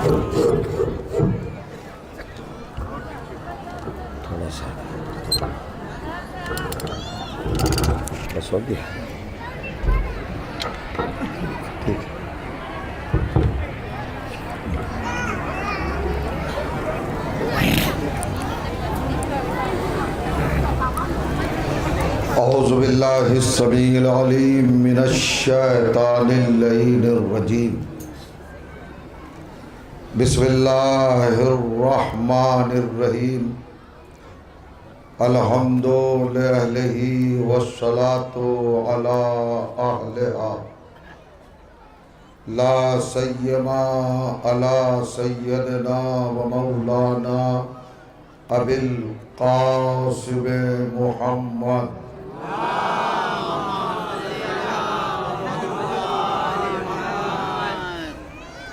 تھوڑا سا بس ہو گیا ٹھیک ہے۔ اعوذ باللہ السمیع العلیم من الشیطان اللعین الرجیم بسم اللہ الرحمن الرحیم الحمد لأہلہ والصلاة علی اہلہا لا سیما علی سیدنا و مولانا ابی القاسم محمد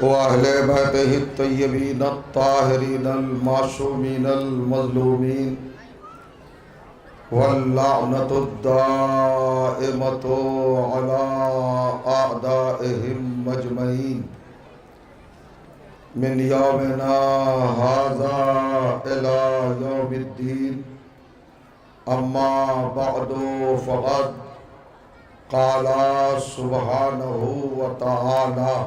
وَأَهْلِ بَيْتِهِ الطَّيِّبِينَ الطَّاهِرِينَ الْمَعْصُومِينَ الْمَظْلُومِينَ وَاللَّعْنَةُ الدَّائِمَةُ عَلَىٰ أَعْدَائِهِمْ أَجْمَعِينَ مِنْ يَوْمِنَا هَٰذَا إِلَىٰ يَوْمِ الدِّينِ أَمَّا بَعْدُ فَقَدْ قَالَ سُبْحَانَهُ وَتَعَالَىٰ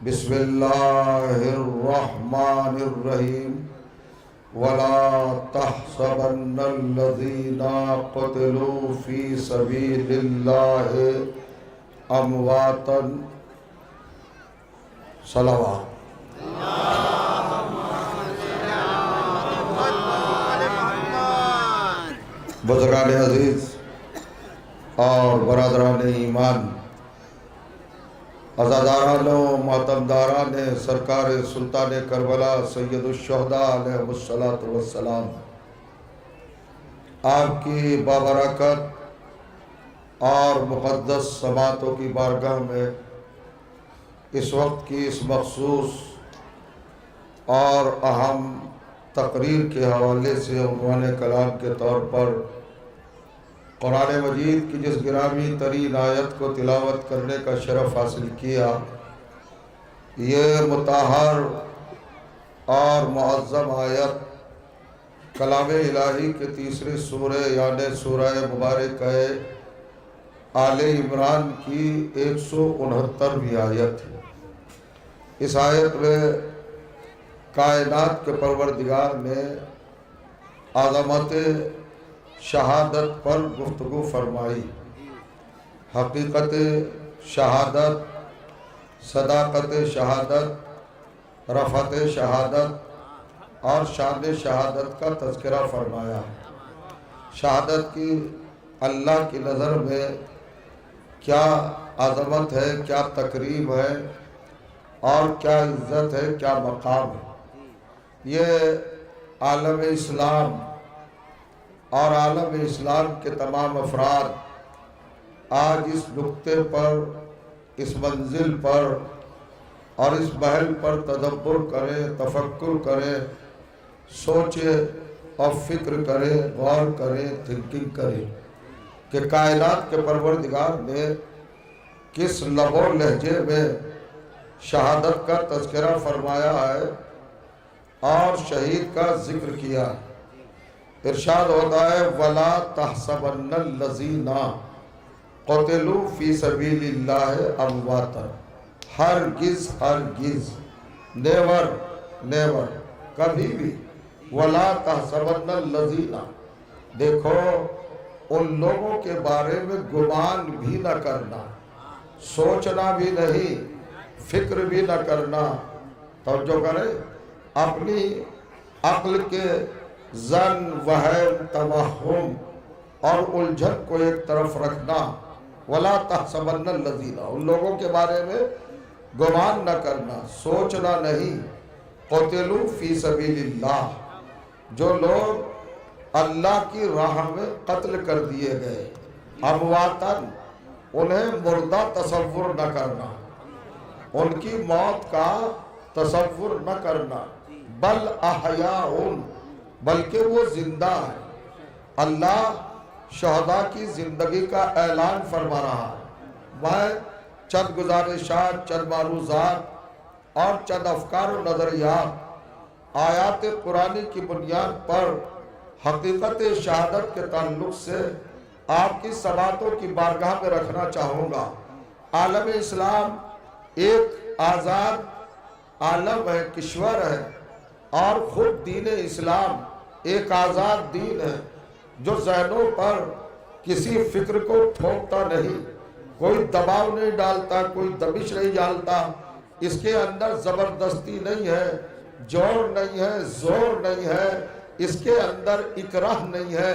بسم اللہ الرحمن الرحیم ولا تحسبن الذین قتلوا فی سبیل اللہ امواتا صلوات بزرگان عزیز اور برادران ایمان، عزاداران و ماتمداران سرکار سلطان کربلا سید الشہداء علیہ السلام، آپ کی بابرکت اور مقدس سماعتوں کی بارگاہ میں اس وقت کی اس مخصوص اور اہم تقریر کے حوالے سے عنوان کلام کے طور پر قرآن مجید کی جس گرامی ترین آیت کو تلاوت کرنے کا شرف حاصل کیا، یہ مطہر اور معظم آیت کلام الہی کے تیسرے سورہ یعنی سورہ مبارکہ آل عمران کی 169ویں آیت ہے۔ اس آیت میں کائنات کے پروردگار نے عظمت شہادت پر گفتگو فرمائی، حقیقت شہادت، صداقت شہادت، رفعت شہادت اور شان شہادت کا تذکرہ فرمایا۔ شہادت کی اللہ کی نظر میں کیا عظمت ہے، کیا تکریم ہے اور کیا عزت ہے، کیا مقام ہے۔ یہ عالم اسلام اور عالم اسلام کے تمام افراد آج اس نقطے پر، اس منزل پر اور اس محل پر تدبر کریں، تفکر کریں، سوچیں اور فکر کریں، غور کریں، تھنکنگ کریں کہ کائنات کے پروردگار نے کس لب و لہجے میں شہادت کا تذکرہ فرمایا ہے اور شہید کا ذکر کیا۔ ارشاد ہوتا ہے وَلَا تَحْسَبَنَّ الَّذِينَ قُتِلُوا فِي سَبِيلِ اللَّهِ أَمْوَاتًا، ہرگز ہرگز، نیور نیور، کبھی بھی، وَلَا تَحْسَبَنَّ الَّذِينَ، دیکھو ان لوگوں کے بارے میں گمان بھی نہ کرنا، سوچنا بھی نہیں، فکر بھی نہ کرنا۔ توجہ کریں، اپنی عقل کے ظن، وہم، توہم اور الجھن کو ایک طرف رکھنا۔ وَلَا تَحْسَبَنَّ الَّذِينَ، ان لوگوں کے بارے میں گمان نہ کرنا، سوچنا نہیں۔ قُتِلُوا فِي سَبِيلِ اللَّهِ، جو لوگ اللہ کی راہ میں قتل کر دیے گئے، امواتاً، انہیں مردہ تصور نہ کرنا، ان کی موت کا تصور نہ کرنا، بل احیاء، بلکہ وہ زندہ ہے۔ اللہ شہداء کی زندگی کا اعلان فرما رہا ہے۔ میں چند گزارشات، چند معروضات اور چند افکار و نظریات آیات قرآنی کی بنیاد پر حقیقت شہادت کے تعلق سے آپ کی سماعتوں کی بارگاہ میں رکھنا چاہوں گا۔ عالم اسلام ایک آزاد عالم ہے، کشور ہے، اور خود دین اسلام ایک آزاد دین ہے جو ذہنوں پر کسی فکر کو تھوپتا نہیں، کوئی دباؤ نہیں ڈالتا، کوئی دبش نہیں ڈالتا۔ اس کے اندر زبردستی نہیں ہے، جوڑ نہیں ہے، زور نہیں ہے، اس کے اندر اکراہ نہیں ہے،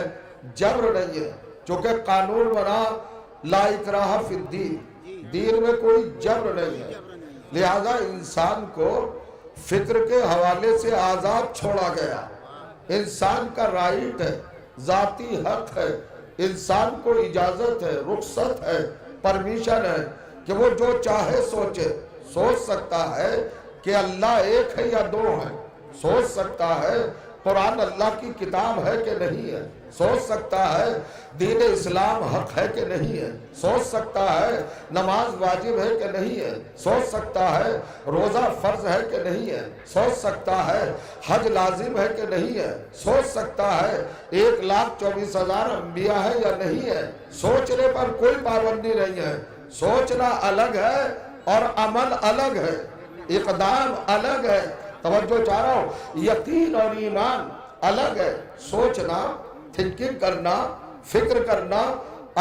جبر نہیں ہے، چونکہ قانون بنا لا اکراہ فی الدین، دین میں کوئی جبر نہیں ہے، لہذا انسان کو فکر کے حوالے سے آزاد چھوڑا گیا۔ انسان کا رائٹ ہے، ذاتی حق ہے، انسان کو اجازت ہے، رخصت ہے، پرمیشن ہے کہ وہ جو چاہے سوچے۔ سوچ سکتا ہے کہ اللہ ایک ہے یا دو ہے، سوچ سکتا ہے قرآن اللہ کی کتاب ہے کہ نہیں ہے، سوچ سکتا ہے دین اسلام حق ہے کہ نہیں ہے، سوچ سکتا ہے نماز واجب ہے کہ نہیں ہے، سوچ سکتا ہے روزہ فرض ہے کہ نہیں ہے، سوچ سکتا ہے حج لازم ہے کہ نہیں ہے، سوچ سکتا ہے 1,24,000 انبیاء ہے یا نہیں ہے۔ سوچنے پر کوئی پابندی نہیں ہے، سوچنا الگ ہے اور عمل الگ ہے، اقدام الگ ہے۔ توجہ چاہ رہا ہوں، یقین اور ایمان الگ ہے۔ سوچنا، تھنکنگ کرنا، فکر کرنا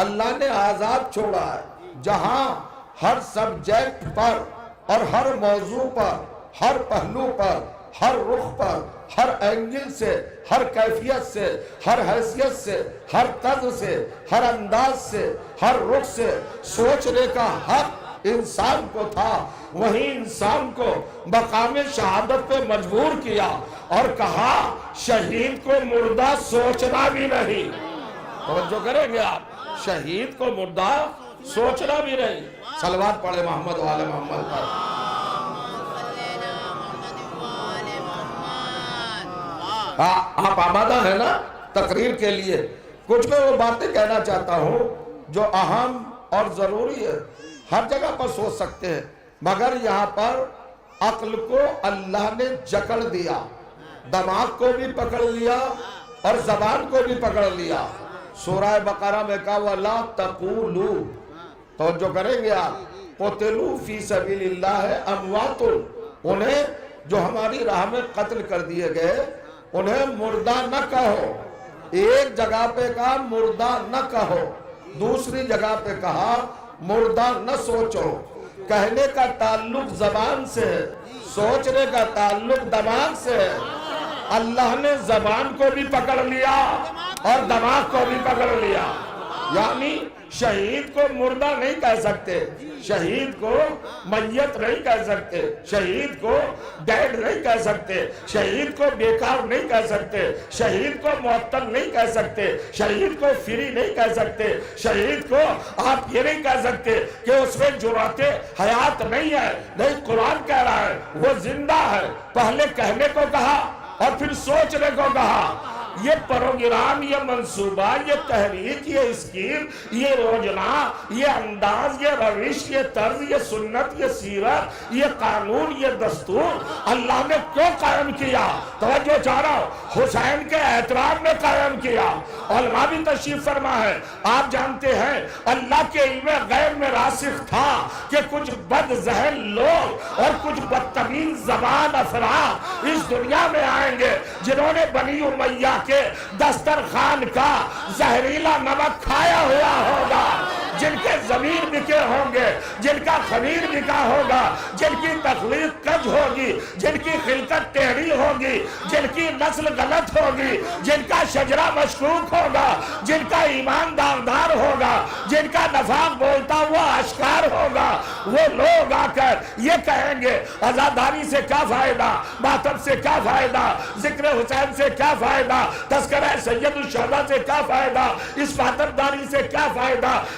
اللہ نے آزاد چھوڑا ہے، جہاں ہر سبجیکٹ پر اور ہر موضوع پر، ہر پہلو پر، ہر رخ پر، ہر اینگل سے، ہر کیفیت سے، ہر حیثیت سے، ہر طرز سے، ہر انداز سے، ہر رخ سے سوچنے کا حق انسان کو تھا۔ وہی انسان کو مقام شہادت پہ مجبور کیا اور کہا شہید کو مردہ سوچنا بھی نہیں۔ توجہ کریں گے آپ، شہید کو مردہ سوچنا بھی نہیں۔ صلوات پڑھے محمد و آل محمد پر۔ آپ آمادہ ہیں نا تقریر کے لیے؟ کچھ میں وہ باتیں کہنا چاہتا ہوں جو اہم اور ضروری ہے۔ ہر جگہ پر سوچ سکتے ہیں، مگر یہاں پر عقل کو اللہ نے جکڑ دیا، دماغ کو بھی پکڑ لیا اور زبان کو بھی پکڑ لیا۔ سورہ بقرہ میں کہا وَلَا تَقُولُوا، توجہ کریں گے آپ، قُتِلُوا فِي سَبِيلِ اللَّهِ أَمْوَاتٌ، انہیں جو ہماری راہ میں قتل کر دیے گئے انہیں مردہ نہ کہو۔ ایک جگہ پہ کہا مردہ نہ کہو، دوسری جگہ پہ کہا مردہ نہ سوچو۔ کہنے کا تعلق زبان سے ہے، سوچنے کا تعلق دماغ سے ہے۔ اللہ نے زبان کو بھی پکڑ لیا اور دماغ کو بھی پکڑ لیا، یعنی شہید کو مردہ نہیں کہہ سکتے، شہید کو میت نہیں کہہ سکتے، شہید کو ڈیڈ نہیں کہہ سکتے، شہید کو بیکار نہیں کہہ سکتے، شہید کو معطل نہیں کہہ سکتے، شہید کو فری نہیں کہہ سکتے، شہید کو آپ یہ نہیں کہہ سکتے کہ اس میں جرات حیات نہیں ہے۔ نہیں، قرآن کہہ رہا ہے وہ زندہ ہے۔ پہلے کہنے کو کہا اور پھر سوچنے کو کہا۔ یہ پروگرام، یہ منصوبہ، یہ تحریک، یہ اسکیم، یہ روجنا، یہ انداز، یہ روش، یہ طرز، یہ سنت، یہ سیرت، یہ قانون، یہ دستور اللہ نے کیوں قائم کیا؟ توجہ چاہ رہا ہوں، حسین کے احترام میں قائم کیا۔ علماء بھی تشریف فرما ہے۔ آپ جانتے ہیں اللہ کے علم غیب میں راسخ تھا کہ کچھ بد ذہن لوگ اور کچھ بدتمیز زبان افراد اس دنیا میں آئیں گے جنہوں نے بنی امیہ کے دسترخوان کا زہریلا نمک کھایا ہوا ہوگا، جن کے ضمیر بکے ہوں گے، جن کا خمیر بکا ہوگا، جن کی تخلیق کج ہوگی، جن کی خلقت ٹیڑھی ہوگی، جن کی نسل غلط ہوگی، جن کا شجرہ مشکوک ہوگا، جن کا ایمان داغدار ہوگا، جن کا نفاق بولتا ہوا اشکار ہوگا، وہ لوگ آ کر یہ کہیں گے عزاداری سے کیا فائدہ، ماتم سے کیا فائدہ، ذکر حسین سے کیا فائدہ، تذکرہ سید الشہداء سے کیا فائدہ، اس فاترداری سے کیا فائدہ،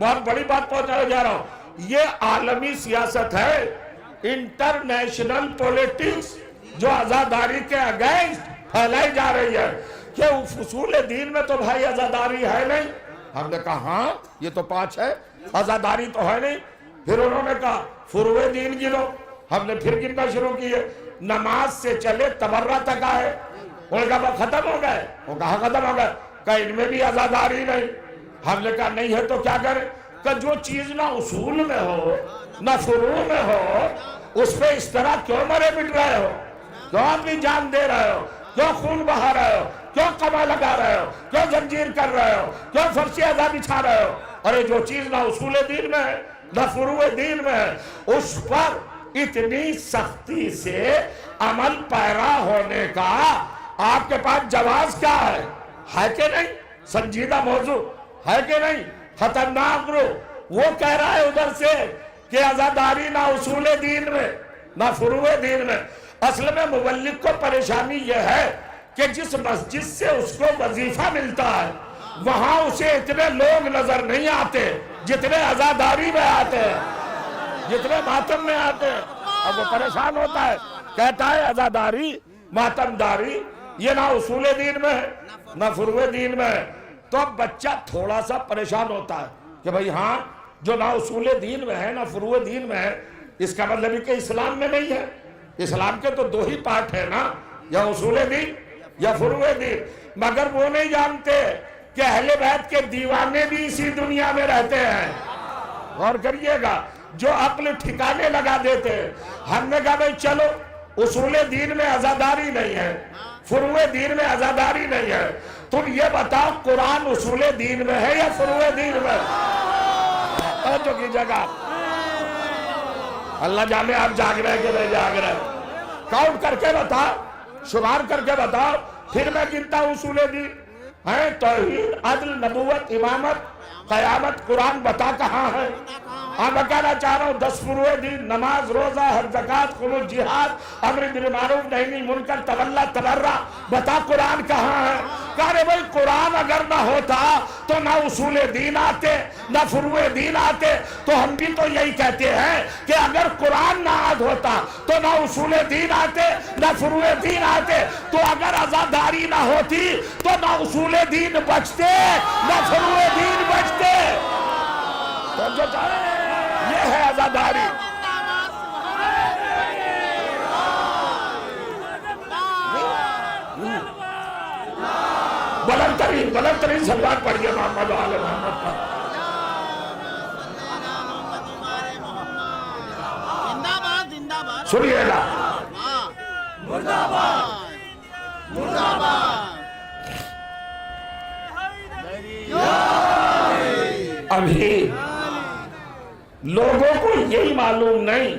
بہت بڑی بات پہنچانے جا رہا ہوں، یہ عالمی سیاست ہے، انٹرنیشنل پولیٹکس جو عزاداری کے اگینسٹ پھیلائی جا رہی ہے کہ اصول دین میں تو بھائی عزاداری ہے نہیں۔ ہم نے کہا ہاں یہ تو 5 ہے، عزاداری تو ہے نہیں۔ پھر انہوں نے کہا فروع دین گنو، ہم نے پھر گننا شروع کیے، نماز سے چلے تبرہ تک آئے، انہوں نے کہا وہ ختم ہو گئے، وہ کہاں ختم ہو گئے، کہا ان میں بھی عزاداری نہیں۔ ہم نے کہا نہیں ہے تو کیا کریں، کہ جو چیز نہ اصول میں ہو نہ فروع میں ہو اس پہ اس طرح کیوں مرے مٹ رہے ہو، کیوں اپنی جان دے رہے ہو، کیوں خون بہا رہے ہو، کیوں قبا لگا رہے ہو، کیوں زنجیر کر رہے ہو، کیوں فرش عزا بچھا رہے ہو۔ اور جو چیز نہ اصول دین میں ہے نہ فروع دین میں ہے اس پر اتنی سختی سے عمل پیرا ہونے کا آپ کے پاس جواز کیا ہے کہ نہیں؟ سنجیدہ موضوع ہے کہ نہیں؟ خطرناک رو وہ کہہ رہا ہے ادھر سے کہ عزاداری نہ اصول دین میں نہ فروع دین میں۔ اصل میں مبلغ کو پریشانی یہ ہے کہ جس مسجد سے اس کو وظیفہ ملتا ہے وہاں اسے اتنے لوگ نظر نہیں آتے جتنے عزاداری میں آتے ہیں، جتنے ماتم میں آتے ہیں۔ اب وہ پریشان ہوتا ہے، کہتا ہے عزاداری ماتم داری یہ نہ اصول دین میں ہے نہ فروع دین میں ہے۔ تو اب بچہ تھوڑا سا پریشان ہوتا ہے کہ بھئی ہاں جو نہ اصول دین میں ہے نہ فروع دین میں ہے، اس کا مطلب ہے کہ اسلام میں نہیں ہے۔ اسلام کے تو 2 ہی پارٹ ہے نا، یا اصول دین یا فروع دین۔ مگر وہ نہیں جانتے کہ اہل بیت کے دیوانے بھی اسی دنیا میں رہتے ہیں۔ غور کریے گا، جو عقل ٹھکانے لگا دیتے ہیں۔ ہم نے کہا بھئی چلو اصول دین میں عزاداری نہیں ہے، فروع دین میں عزاداری نہیں ہے، تم یہ بتاؤ قرآن اصول دین میں ہے یا فروع دین میں؟ توجہ کی جگہ، اللہ جانے آپ جاگ رہے کہ نہیں جاگ رہے، کاؤنٹ کر کے بتاؤ، شمار کر کے بتاؤ، پھر میں گنتا ہوں اصول دین ہیں۔ توحید، عدل، نبوت، امامت، قیامت، قرآن بتا کہاں ہے؟ میں کہنا چاہ رہا ہوں 10 فروع دین، نماز، روزہ، حج، زکوٰۃ، خلوص، جہاد، امر بالمعروف، نہی عن المنکر، تولّی، تبرع، بتا قرآن کہاں ہے؟ کہا بھئی قرآن اگر نہ ہوتا تو نہ اصول دین آتے نہ فروع دین آتے۔ تو ہم بھی تو یہی کہتے ہیں کہ اگر قرآن نہ ہوتا تو نہ اصول دین آتے نہ فروع دین آتے۔ تو اگر عزاداری نہ ہوتی تو نہ اصول دین بچتے نہ فروع دین بچتے۔ تو جو چاہے یہ ہے عزاداری۔ بلند ترین صلوات پڑھیے محمد و آل محمد پر۔ سنیے گا، ابھی لوگوں کو یہی معلوم نہیں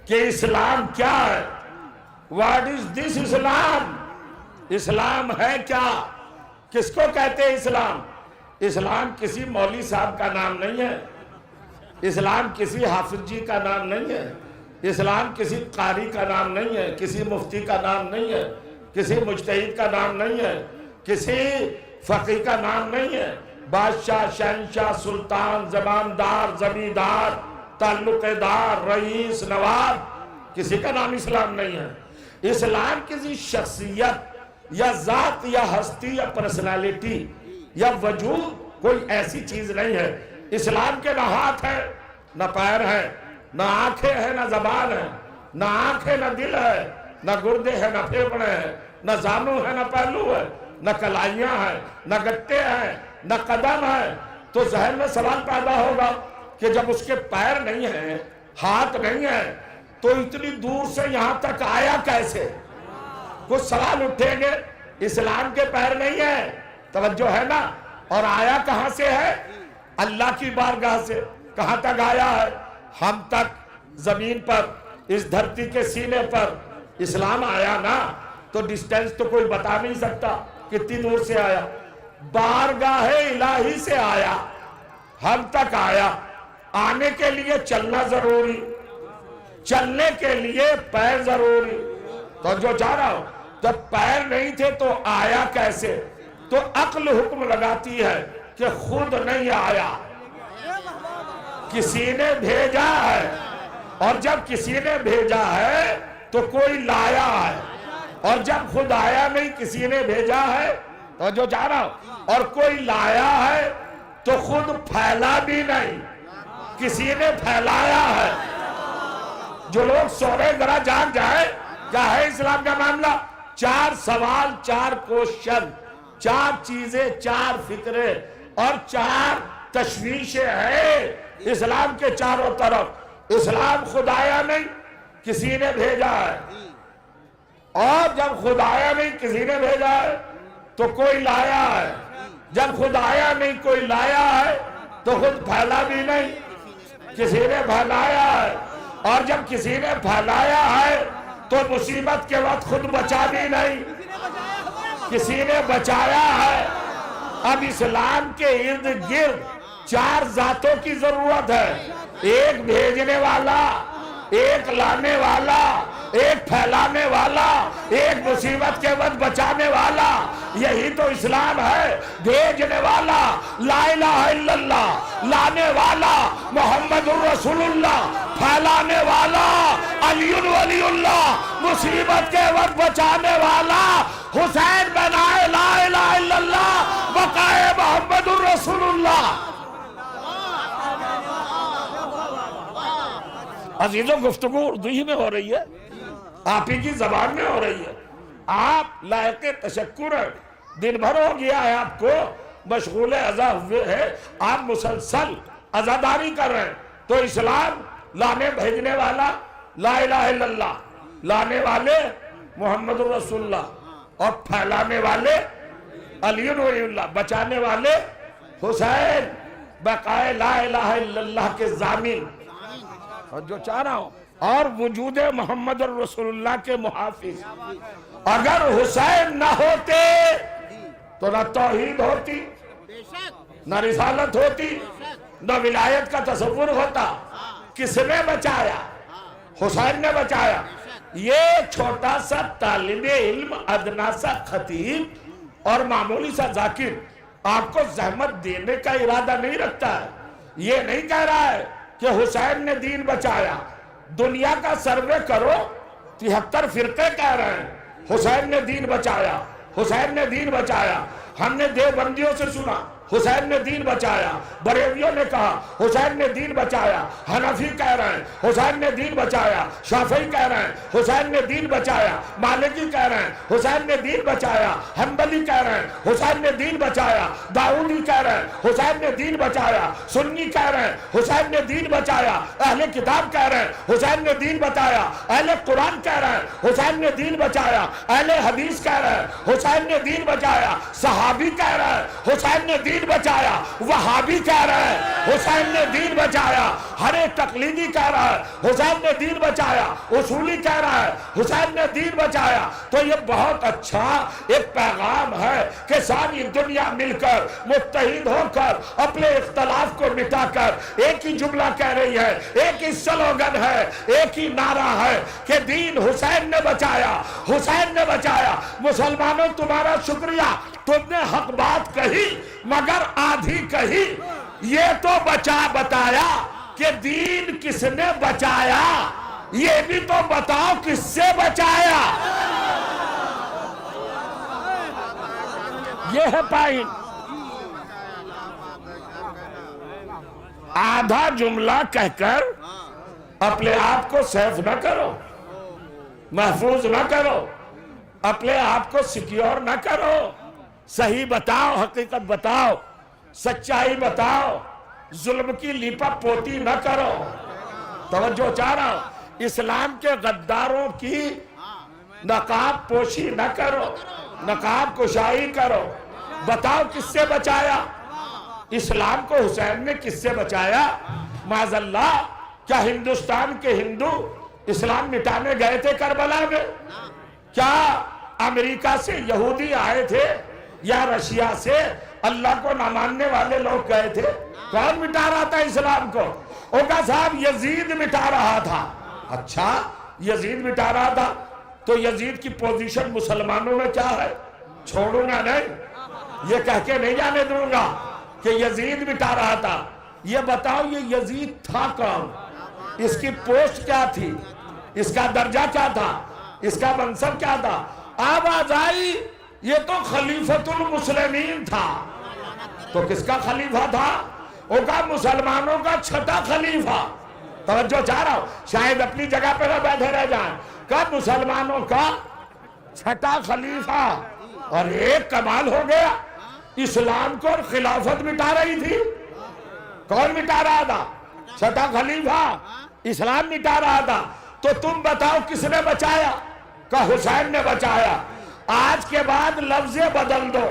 کہ اسلام کیا ہے۔ واٹ از دس اسلام؟ اسلام ہے کیا؟ کس کو کہتے ہیں اسلام؟ اسلام کسی مولوی صاحب کا نام نہیں ہے، اسلام کسی حافظ جی کا نام نہیں ہے، اسلام کسی قاری کا نام نہیں ہے، کسی مفتی کا نام نہیں ہے، کسی مجتہد کا نام نہیں ہے، کسی فقیہ کا نام نہیں ہے۔ بادشاہ، شہنشاہ، سلطان، زماندار، زمیندار، تعلق دار، رئیس، نواب، کسی کا نام اسلام نہیں ہے۔ اسلام کسی شخصیت یا ذات یا ہستی یا پرسنالٹی یا وجود کوئی ایسی چیز نہیں ہے۔ اسلام کے نہ ہاتھ ہے نہ پیر ہے، نہ آنکھیں ہیں نہ زبان ہے، نہ آنکھ ہے نہ دل ہے، نہ گردے ہیں نہ پھیپھڑے ہیں، نہ زانو ہے نہ پہلو ہے، نہ کلائیاں ہیں نہ گٹے ہیں نہ قدم ہے۔ تو ذہن میں سوال پیدا ہوگا کہ جب اس کے پیر نہیں ہیں، ہاتھ نہیں ہے، تو اتنی دور سے یہاں تک آیا کیسے؟ کچھ سوال اٹھیں گے۔ اسلام کے پیر نہیں ہے، توجہ ہے نا، اور آیا کہاں سے ہے؟ اللہ کی بارگاہ سے۔ کہاں تک آیا ہے؟ ہم تک، زمین پر، اس دھرتی کے سینے پر اسلام آیا نا۔ تو ڈسٹینس تو کوئی بتا نہیں سکتا کتنی دور سے آیا۔ بارگاہ الہی سے آیا، ہم تک آیا۔ آنے کے لیے چلنا ضروری، چلنے کے لیے پیر ضروری۔ تو جو چاہ رہا ہوں، جب پیر نہیں تھے تو آیا کیسے؟ تو عقل حکم لگاتی ہے کہ خود نہیں آیا، کسی نے بھیجا ہے، اور جب کسی نے بھیجا ہے تو کوئی لایا ہے، اور جب خود آیا نہیں کسی نے بھیجا ہے تو جو چاہ رہا ہوں، اور کوئی لایا ہے تو خود پھیلا بھی نہیں، کسی نے پھیلایا ہے۔ جو لوگ سو رہے ذرا جاگ جائے، کیا ہے اسلام کا معاملہ؟ 4 سوال، 4 کوشچن، 4 چیزیں، 4 فکریں اور 4 تشویشیں ہیں اسلام کے چاروں طرف۔ اسلام خود آیا نہیں، کسی نے بھیجا ہے، اور جب خود آیا نہیں کسی نے بھیجا ہے تو کوئی لایا ہے، جب خود آیا نہیں کوئی لایا ہے تو خود پھیلا بھی نہیں، کسی نے پھیلایا ہے، اور جب کسی نے پھیلایا ہے تو مصیبت کے وقت خود بچا بھی نہیں، کسی نے بچایا ہے۔ اب اسلام کے ارد گرد 4 ذاتوں کی ضرورت ہے، ایک بھیجنے والا، ایک لانے والا، ایک پھیلانے والا، ایک مصیبت کے وقت بچانے والا۔ یہی تو اسلام ہے، بھیجنے والا لا الہ الا اللہ، لانے والا محمد الرسول اللہ، پھیلانے والا علی ولی اللہ، مصیبت کے وقت بچانے والا حسین بن علی لا الہ الا اللہ، بقائے محمد الرسول اللہ۔ عزیزوں، گفتگو اردو ہی میں ہو رہی ہے، آپ ہی کی زبان میں ہو رہی ہے، آپ لائق تشکر ہیں، دن بھر ہو گیا ہے آپ کو مشغول ازاں ہوئے ہیں، آپ مسلسل عزاداری کر رہے ہیں، تو اسلام لانے بھیجنے والا لا الہ الا اللہ، لانے والے محمد الرسول اللہ، اور پھیلانے والے علی ولی اللہ، بچانے والے حسین بقائے لا الہ الا اللہ کے ضامن، اور جو چاہ رہا ہوں، اور وجود محمد الرسول اللہ کے محافظ۔ اگر حسین نہ ہوتے تو نہ توحید ہوتی، نہ رسالت ہوتی، نہ ولایت کا تصور ہوتا۔ کس نے بچایا؟ حسین نے بچایا۔ یہ چھوٹا سا طالب علم، ادنا سا خطیب اور معمولی سا ذاکر آپ کو زحمت دینے کا ارادہ نہیں رکھتا ہے، یہ نہیں کہہ رہا ہے کہ حسین نے دین بچایا۔ دنیا کا سروے کرو، 73 فرقے کہہ رہے ہیں حسین نے دین بچایا، حسین نے دین بچایا۔ ہم نے دیوبندیوں سے سنا حسین نے دین بچایا، بریلیوں نے کہا حسین نے دین بچایا، حنفی کہہ رہے ہیں حسین نے دین بچایا، شافعی کہہ رہے ہیں حسین نے دین بچایا، مالکی کہہ رہے ہیں حسین نے دین بچایا، حنبلی کہہ رہے ہیں حسین نے دین بچایا، داؤدی کہہ رہے ہیں حسین نے دین بچایا، سنی کہہ رہے ہیں حسین نے دین بچایا، اہل کتاب کہہ رہے ہیں حسین نے دین بچایا، اہل قرآن کہہ رہے ہیں حسین نے دین بچایا، اہل حدیث کہہ رہے ہیں حسین نے دین بچایا، صحابی کہہ رہے ہیں حسین نے دین بچایا، وہابی کہہ رہے ہیں حسین نے دین بچایا، ہر ایک تقلیدی کہہ رہا ہے حسین نے دین بچایا، اصولی کہہ رہا ہے حسین نے دین بچایا۔ تو یہ بہت اچھا ایک پیغام ہے کہ ساری دنیا مل کر متحد ہو کر اپنے اختلاف کو مٹا کر ایک ہی جملہ کہہ رہی ہے، ایک ہی سلوگن ہے، ایک ہی نعرہ ہے کہ دین حسین نے بچایا، حسین نے بچایا۔ مسلمانوں تمہارا شکریہ، تم نے حق بات کہی مگر آدھی کہی۔ یہ تو بتایا کہ دین کس نے بچایا، یہ بھی تو بتاؤ کس سے بچایا۔ یہ ہے پائن۔ آدھا جملہ کہہ کر اپنے آپ کو سیف نہ کرو، محفوظ نہ کرو، اپنے آپ کو سیکیور نہ کرو۔ صحیح بتاؤ، حقیقت بتاؤ، سچائی بتاؤ، ظلم کی لیپا پوتی نہ کرو۔ توجہ چاہ رہا ہوں، اسلام کے غداروں کی نقاب پوشی نہ کرو، نقاب کشائی کرو۔ بتاؤ کس سے بچایا؟ اسلام کو حسین نے کس سے بچایا؟ معاذ اللہ، کیا ہندوستان کے ہندو اسلام مٹانے گئے تھے کربلا میں؟ کیا امریکہ سے یہودی آئے تھے یا رشیا سے اللہ کو نہ ماننے والے لوگ گئے تھے؟ کون مٹا رہا تھا اسلام کو؟ اوکا صاحب یزید مٹا رہا تھا۔ اچھا، یزید مٹا رہا تھا تو یزید کی پوزیشن مسلمانوں میں کیا ہے؟ چھوڑوں گا نہیں، یہ کہہ کے نہیں جانے دوں گا کہ یزید مٹا رہا تھا۔ یہ بتاؤ یہ یزید تھا کون؟ اس کی پوسٹ کیا تھی؟ اس کا درجہ کیا تھا؟ اس کا منصب کیا تھا؟ آواز آئی یہ تو خلیفۃ المسلمین تھا۔ تو کس کا خلیفہ تھا؟ وہ کہا مسلمانوں کا چھٹا خلیفہ۔ توجہ چاہ رہا ہوں، شاید اپنی جگہ پہ نہ بیٹھے رہ جائیں۔ کہا مسلمانوں کا چھٹا خلیفہ۔ اور ایک کمال ہو گیا، اسلام کو اور خلافت مٹا رہی تھی۔ کون مٹا رہا تھا؟ چھٹا خلیفہ اسلام مٹا رہا تھا۔ تو تم بتاؤ کس نے بچایا؟ کہ حسین نے بچایا۔ آج کے بعد لفظ بدل دو،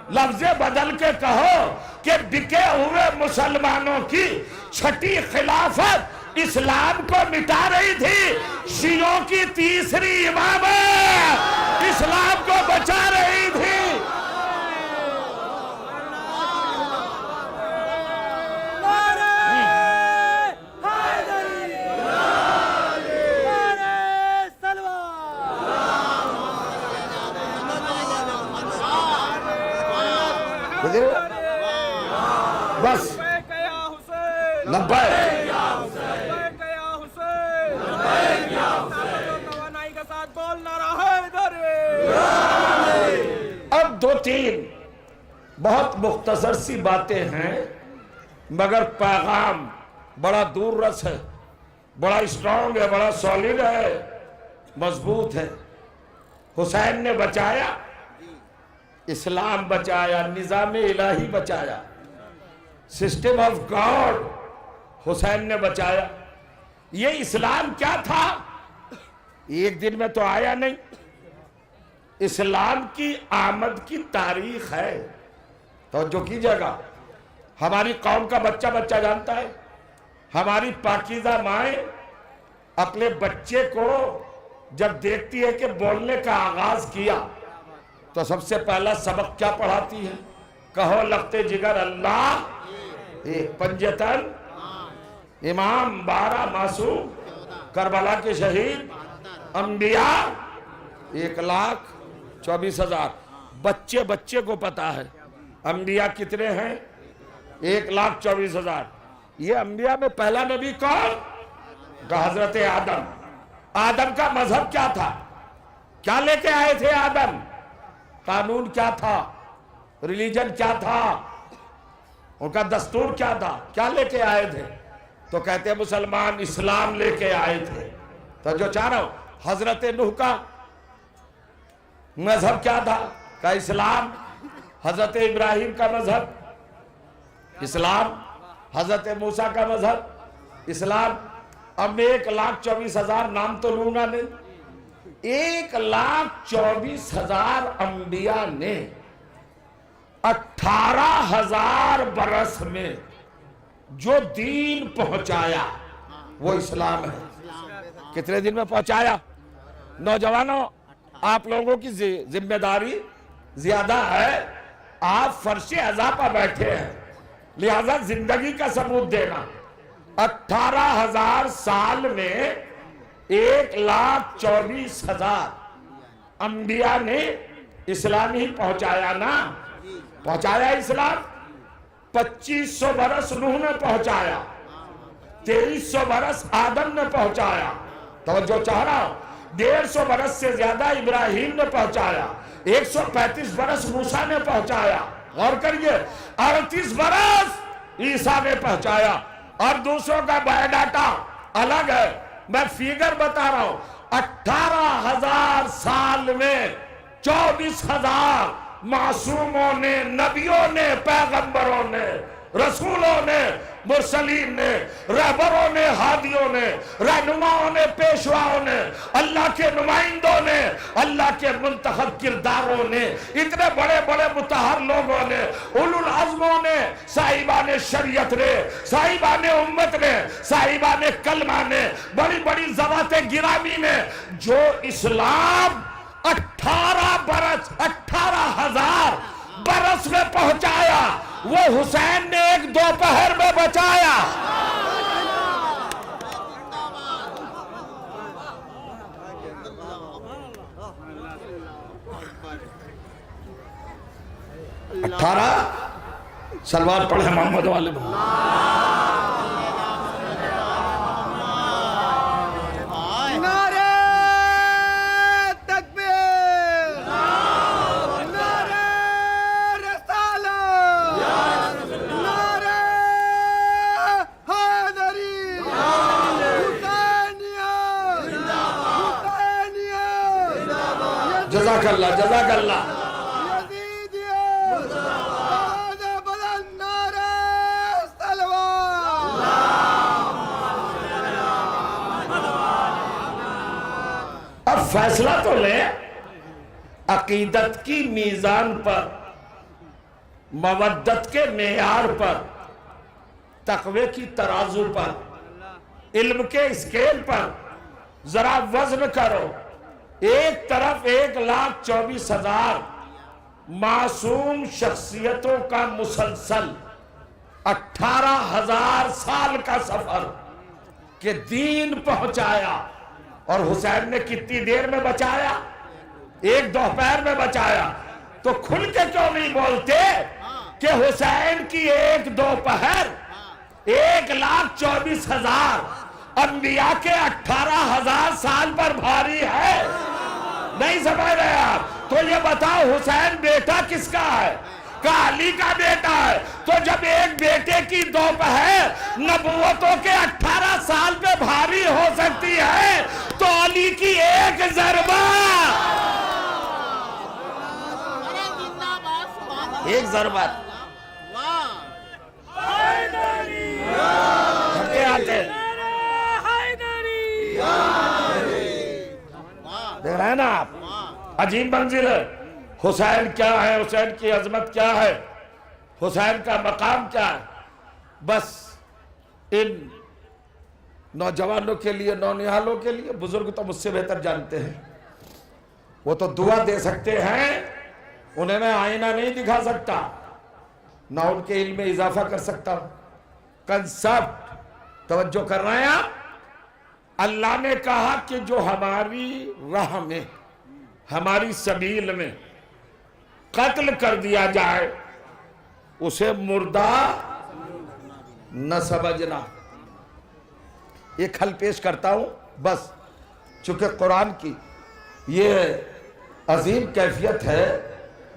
لفظ بدل کے کہو کہ بکے ہوئے مسلمانوں کی چھٹی خلافت اسلام کو مٹا رہی تھی، شیعوں کی تیسری امامت اسلام کو بچا رہی تھی۔ بس لبیک اب دو تین بہت مختصر سی باتیں ہیں، مگر پیغام بڑا دور رس ہے، بڑا اسٹرانگ ہے، بڑا سالڈ ہے، مضبوط ہے۔ حسین نے بچایا، اسلام بچایا، نظام الہی بچایا، سسٹم آف گاڈ حسین نے بچایا۔ یہ اسلام کیا تھا؟ ایک دن میں تو آیا نہیں۔ اسلام کی آمد کی تاریخ ہے، توجہ کیجئے گا۔ ہماری قوم کا بچہ بچہ جانتا ہے، ہماری پاکیزہ مائیں اپنے بچے کو جب دیکھتی ہے کہ بولنے کا آغاز کیا تو سب سے پہلا سبق کیا پڑھاتی ہے؟ کہو لخت جگر اللہ پنجتن امام 12 معصوم کربلا کے شہید انبیاء 1,24,000۔ بچے بچے کو پتا ہے انبیاء کتنے ہیں؟ 1,24,000۔ یہ انبیاء میں پہلا نبی کون؟ حضرت آدم۔ آدم کا مذہب کیا تھا؟ کیا لے کے آئے تھے آدم؟ قانون کیا تھا؟ ریلیجن کیا تھا؟ ان کا دستور کیا تھا؟ کیا لے کے آئے تھے؟ تو کہتے ہیں مسلمان اسلام لے کے آئے تھے۔ تو جو چاہ رہا ہوں، حضرت نوح کا مذہب کیا تھا؟ کہ اسلام۔ حضرت ابراہیم کا مذہب اسلام۔ حضرت موسیٰ کا مذہب اسلام۔ اب میں 1,24,000 نام تو لوں گا نہیں، 1,24,000 انبیاء نے 18,000 برس میں جو دین پہنچایا وہ اسلام ہے۔ کتنے دن میں پہنچایا؟ نوجوانوں، آپ لوگوں کی ذمہ داری زیادہ ہے، آپ فرش عزا پر بیٹھے ہیں، لہذا زندگی کا ثبوت دینا۔ 18,000 سال میں 1,24,000 انبیاء نے اسلام ہی پہنچایا نا؟ پہنچایا اسلام۔ 2500 برس نوح نے پہنچایا، 2300 برس آدم نے پہنچایا، توجہ چاہ رہا ہوں، 150 برس سے زیادہ ابراہیم نے پہنچایا، 135 برس موسیٰ نے پہنچایا، غور کریے، 38 برس عیسیٰ نے پہنچایا۔ اور دوسروں کا بایو ڈاٹا الگ ہے، میں فیگر بتا رہا ہوں۔ 18,000 سال میں 24,000 معصوموں نے، نبیوں نے، پیغمبروں نے، رسولوں نے، مرسلین نے، رہبروں نے، ہادیوں نے، رہنماؤں نے، پیشواؤں نے، اللہ کے نمائندوں نے، اللہ کے منتخب کرداروں نے، اتنے بڑے بڑے مطہر لوگوں نے، اولو العزموں نے، صاحبان شریعت نے، صاحبان امت نے، صاحبان کلمہ نے، بڑی بڑی ذوات گرامی نے، جو اسلام 18,000 برس میں پہنچایا، وہ حسین نے ایک دوپہر میں بچایا۔ سلوات پڑھے محمد والے جزاک اللہ جزاک اللہ. اب فیصلہ تو لے عقیدت کی میزان پر، مودت کے معیار پر، تقوی کی ترازو پر، علم کے اسکیل پر ذرا وزن کرو. ایک طرف 1,24,000 معصوم شخصیتوں کا مسلسل 18,000 سال کا سفر کہ دین پہنچایا، اور حسین نے کتنی دیر میں بچایا؟ ایک دوپہر میں بچایا. تو کھل کے کیوں نہیں بولتے کہ حسین کی ایک دوپہر 1,24,000 انبیاء کے 18,000 سال پر بھاری ہے؟ نہیں سمجھ رہے آپ؟ تو یہ بتاؤ حسین بیٹا کس کا ہے؟ علی کا بیٹا ہے. تو جب ایک بیٹے کی دوپہر نبوتوں کے 18 سال پہ بھاری ہو سکتی ہے تو علی کی ایک ضربہ، ایک ضربہ دیکھ رہے ہیں نا آپ؟ عجیب منزل ہے. حسین کیا ہے، حسین کی عظمت کیا ہے، حسین کا مقام کیا ہے. بس ان نوجوانوں کے لیے، نونہالوں کے لیے، بزرگ تو مجھ سے بہتر جانتے ہیں، وہ تو دعا دے سکتے ہیں، انہیں میں آئینہ نہیں دکھا سکتا، نہ ان کے علم میں اضافہ کر سکتا ہوں. کنسپٹ توجہ کر رہے ہیں آپ؟ اللہ نے کہا کہ جو ہماری راہ میں، ہماری سبیل میں قتل کر دیا جائے اسے مردہ نہ سمجھنا. ایک حل پیش کرتا ہوں بس، چونکہ قرآن کی یہ عظیم کیفیت ہے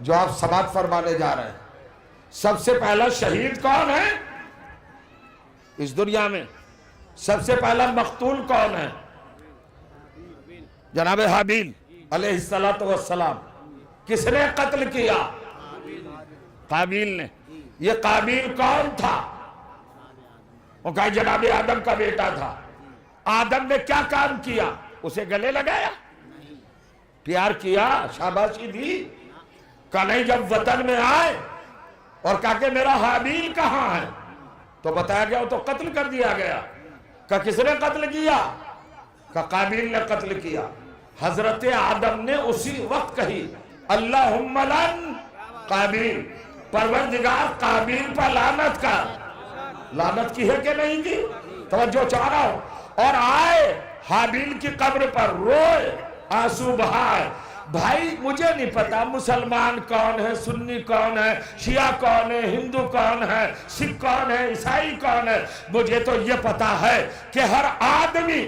جو آپ سماعت فرمانے جا رہے ہیں. سب سے پہلا شہید کون ہے اس دنیا میں؟ سب سے پہلا مقتول کون ہے؟ جناب حابیل علیہ السلام. کس نے قتل کیا؟ قابیل نے. یہ قابیل کون تھا؟ وہ کہا جناب آدم کا بیٹا تھا. آدم نے کیا کام کیا؟ اسے گلے لگایا، پیار کیا، شاباشی دی. کہا نہیں، جب وطن میں آئے اور کہا کہ میرا حابیل کہاں ہے تو بتایا گیا وہ تو قتل کر دیا گیا. کہا کس نے قتل کیا؟ کہا قابیل نے قتل کیا. حضرت آدم نے اسی وقت کہی اللہم لن قابیل، پروردگار قابیل پر لعنت کر. لعنت کی ہے کہ نہیں کی؟ توجہ چاہ رہا ہوں. اور آئے حابیل کی قبر پر، روئے، آنسو بہائے. بھائی مجھے نہیں پتا مسلمان کون ہے، سنی کون ہے، شیعہ کون ہے، ہندو کون ہے، سکھ کون ہے، عیسائی کون ہے. مجھے تو یہ پتا ہے کہ ہر آدمی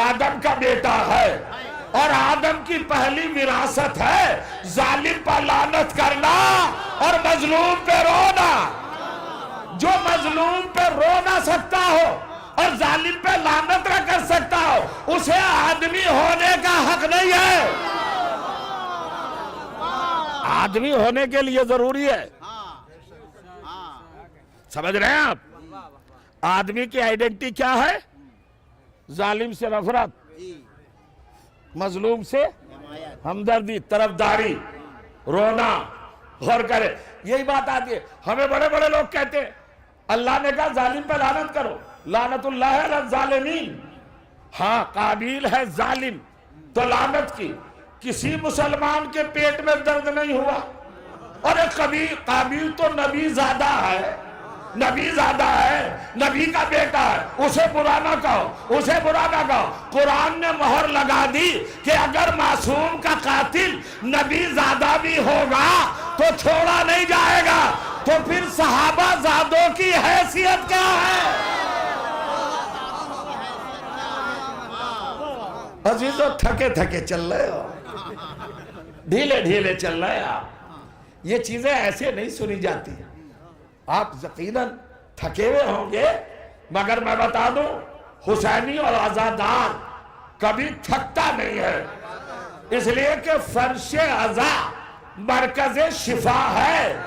آدم کا بیٹا ہے، اور آدم کی پہلی وراثت ہے ظالم پر لعنت کرنا اور مظلوم پہ رونا. جو مظلوم پہ رو نہ سکتا ہو اور ظالم پہ لعنت نہ کر سکتا ہو اسے آدمی ہونے کا حق نہیں ہے. آدمی ہونے کے لیے ضروری ہے، سمجھ رہے ہیں آپ؟ آدمی کی آئیڈینٹی کیا ہے؟ ظالم سے نفرت، مظلوم سے ہمدردی، طرفداری، رونا. غور کرے، یہی بات آتی ہے. ہمیں بڑے بڑے لوگ کہتے ہیں اللہ نے کہا ظالم پہ لعنت کرو، لعنت اللہ علی الظالمین. ہاں قابیل ہے ظالم تو لعنت کی. کسی مسلمان کے پیٹ میں درد نہیں ہوا. اور قابیل تو نبی زادہ ہے، نبی زادہ ہے، نبی کا بیٹا ہے. اسے برا نہ کہو، اسے برا نہ کہو. قرآن نے مہر لگا دی کہ اگر معصوم کا قاتل نبی زادہ بھی ہوگا تو چھوڑا نہیں جائے گا. تو پھر صحابہ زادوں کی حیثیت کیا ہے؟ عزیزو تھکے تھکے چل رہے ہو، ڈھیلے ڈھیلے چل رہے آپ. یہ چیزیں ایسے نہیں سنی جاتی. آپ یقیناً تھکے ہوئے ہوں گے، مگر میں بتا دوں حسینی اور عزادار کبھی تھکتا نہیں ہے. اس لیے کہ فرش عزا مرکز شفا ہے.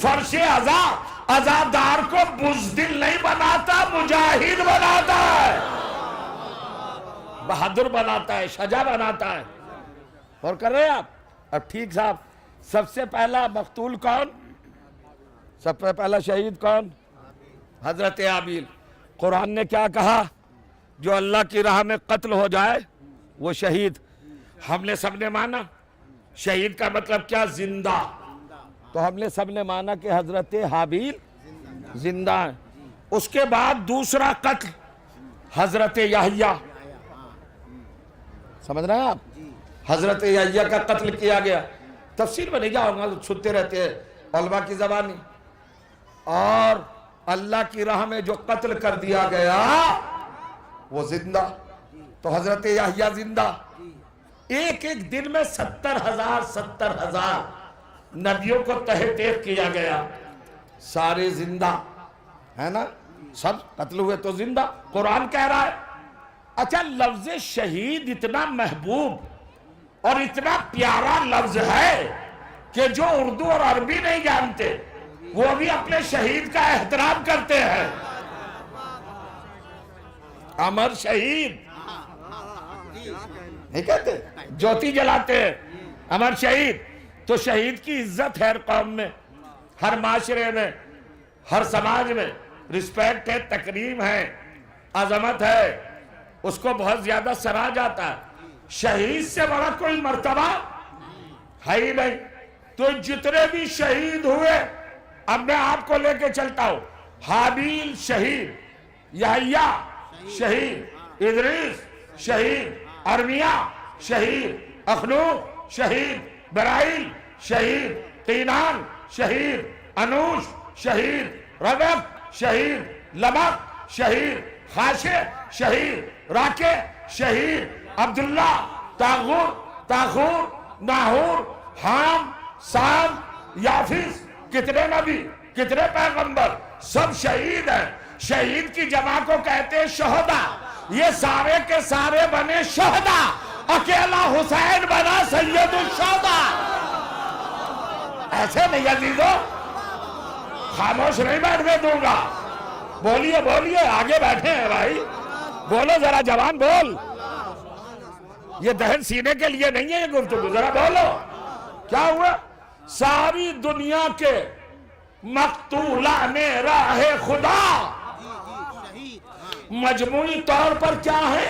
فرش عزا عزادار کو بزدل نہیں بناتا، مجاہد بناتا ہے، بہادر بناتا ہے، شجاع بناتا ہے. اور کر رہے ہیں آپ؟ اب ٹھیک صاحب، سب سے پہلا مقتول کون؟ سب سے پہلا شہید کون؟ حضرت حابیل. قرآن نے کیا کہا؟ جو اللہ کی راہ میں قتل ہو جائے وہ شہید. ہم نے سب نے مانا شہید کا مطلب کیا؟ زندہ. تو ہم نے سب نے مانا کہ حضرت حابیل زندہ ہیں. اس کے بعد دوسرا قتل حضرت یحییٰ. سمجھ رہے ہیں آپ؟ حضرت یحییٰ کا قتل کیا گیا. تفسیر میں نہیں جاؤں گا، چھٹتے رہتے ہیں علماء کی زبانی. اور اللہ کی راہ میں جو قتل کر دیا گیا وہ زندہ. تو حضرت یحییٰ زندہ. ایک ایک دن میں 70,000 نبیوں کو تہہ تیغ کیا گیا. سارے زندہ ہے نا؟ سب قتل ہوئے تو زندہ. قرآن کہہ رہا ہے. اچھا، لفظ شہید اتنا محبوب اور اتنا پیارا لفظ ہے کہ جو اردو اور عربی نہیں جانتے وہ بھی اپنے شہید کا احترام کرتے ہیں. امر شہید نہیں کہتے، جوتی جلاتے ہیں امر شہید. تو شہید کی عزت ہے ہر قوم میں، ہر معاشرے میں، ہر سماج میں. رسپیکٹ ہے، تکریم ہے، عظمت ہے، اس کو بہت زیادہ سراہا جاتا ہے. شہید سے بڑا کوئی مرتبہ ہے ہی نہیں. تو جتنے بھی شہید ہوئے، اب میں آپ کو لے کے چلتا ہوں. حابیل شہید، یحییٰ شہید، ادریس شہید، ارمیا شہید، اخنوخ شہید، برائیل شہید، قینان شہید، انوش شہید، ربق شہید، لبق شہید، خاشع شہید، راکع شہید، عبداللہ، تاخور، ناہور، حام، سام، یافس. کتنے نبی، کتنے پیغمبر، سب شہید ہیں. شہید کی جمع کو کہتے ہیں شہداء. یہ سارے کے سارے بنے شہداء. اکیلا حسین بنا سید الشہداء. ایسے نہیں عزیزو، خاموش نہیں بیٹھنے دوں گا. بولیے بولیے، آگے بیٹھے ہیں بھائی، بولو ذرا، جوان بول. یہ دہن سینے کے لیے نہیں ہے یہ گفتگو، ذرا بولو. کیا ہوا؟ ساری دنیا کے مقتولان راہ خدا مجموعی طور پر کیا ہے؟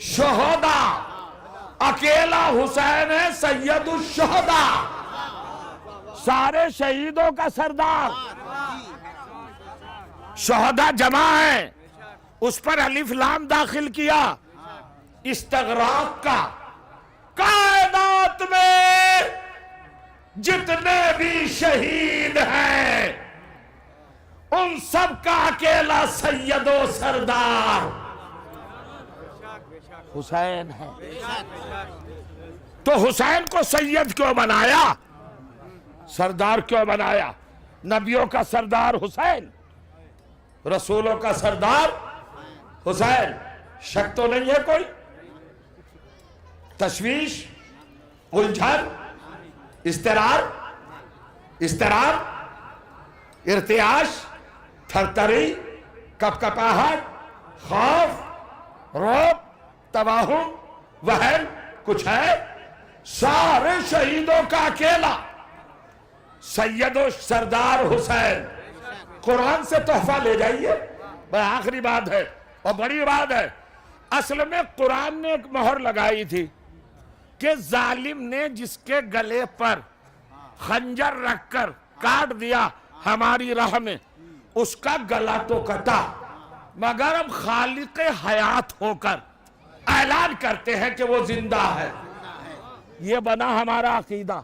شہداء. اکیلا حسین ہے سید الشہداء، سارے شہیدوں کا سردار. شہداء جمع ہے، اس پر الف لام داخل کیا استغراق کا. کائنات میں جتنے بھی شہید ہیں ان سب کا اکیلا سید و سردار حسین ہے. تو حسین کو سید کیوں بنایا؟ سردار کیوں بنایا؟ نبیوں کا سردار حسین، رسولوں کا سردار حسین. شک تو نہیں ہے کوئی؟ تشویش، الجھن، اضطراب، ارتعاش، تھرتھری، کپکپاہٹ، خوف، رعب، توہم، وہن کچھ ہے؟ سارے شہیدوں کا اکیلا سید و سردار حسین. قرآن سے تحفہ لے جائیے. آخری بات ہے اور بڑی بات ہے. اصل میں قرآن نے ایک مہر لگائی تھی کہ ظالم نے جس کے گلے پر خنجر رکھ کر کاٹ دیا ہماری راہ میں، اس کا گلا تو کٹا، مگر ہم خالق حیات ہو کر اعلان کرتے ہیں کہ وہ زندہ ہے. یہ بنا ہمارا عقیدہ.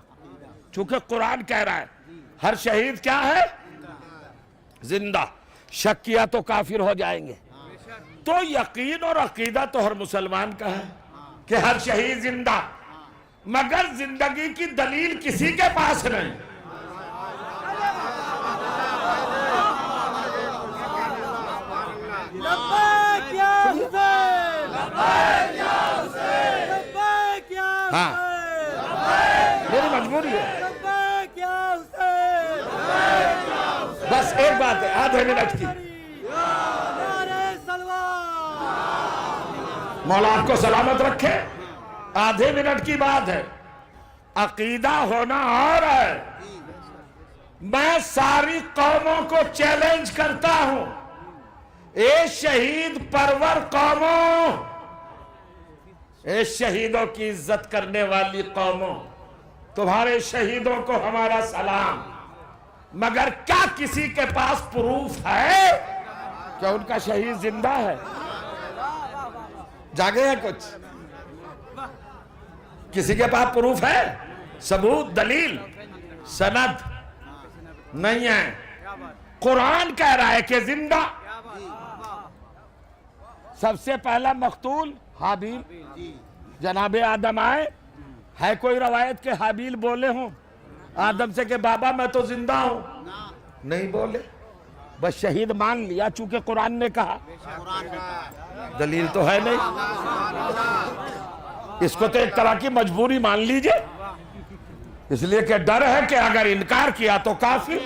چونکہ قرآن کہہ رہا ہے ہر شہید کیا ہے؟ زندہ. شک کیا تو کافر ہو جائیں گے. تو یقین اور عقیدہ تو ہر مسلمان کا ہے کہ ہر شہید زندہ، مگر زندگی کی دلیل کسی کے پاس نہیں. لبیک یا حسین، لبیک یا حسین، لبیک ہاں میری مجبوری ہے. بس ایک بات ہے آدھے منٹ کی. مولا آپ کو سلامت رکھے. آدھے منٹ کی بات ہے. عقیدہ ہونا اور ہے. میں ساری قوموں کو چیلنج کرتا ہوں. اے شہید پرور قوموں، اے شہیدوں کی عزت کرنے والی قوموں، تمہارے شہیدوں کو ہمارا سلام. مگر کیا کسی کے پاس پروف ہے کہ ان کا شہید زندہ ہے؟ جاگے ہیں کچھ؟ کسی کے پاس پروف ہے؟ ثبوت، دلیل، سند نہیں ہے. قرآن کہہ رہا ہے کہ زندہ. سب سے پہلا مقتول حابیل. جناب آدم آئے، ہے کوئی روایت کہ حابیل بولے ہوں آدم سے کہ بابا میں تو زندہ ہوں؟ نہیں بولے. بس شہید مان لیا چونکہ قرآن نے کہا. دلیل تو ہے نہیں. اس کو تو ایک طرح کی مجبوری مان لیجئے، اس لیے کہ ڈر ہے کہ اگر انکار کیا تو کافر.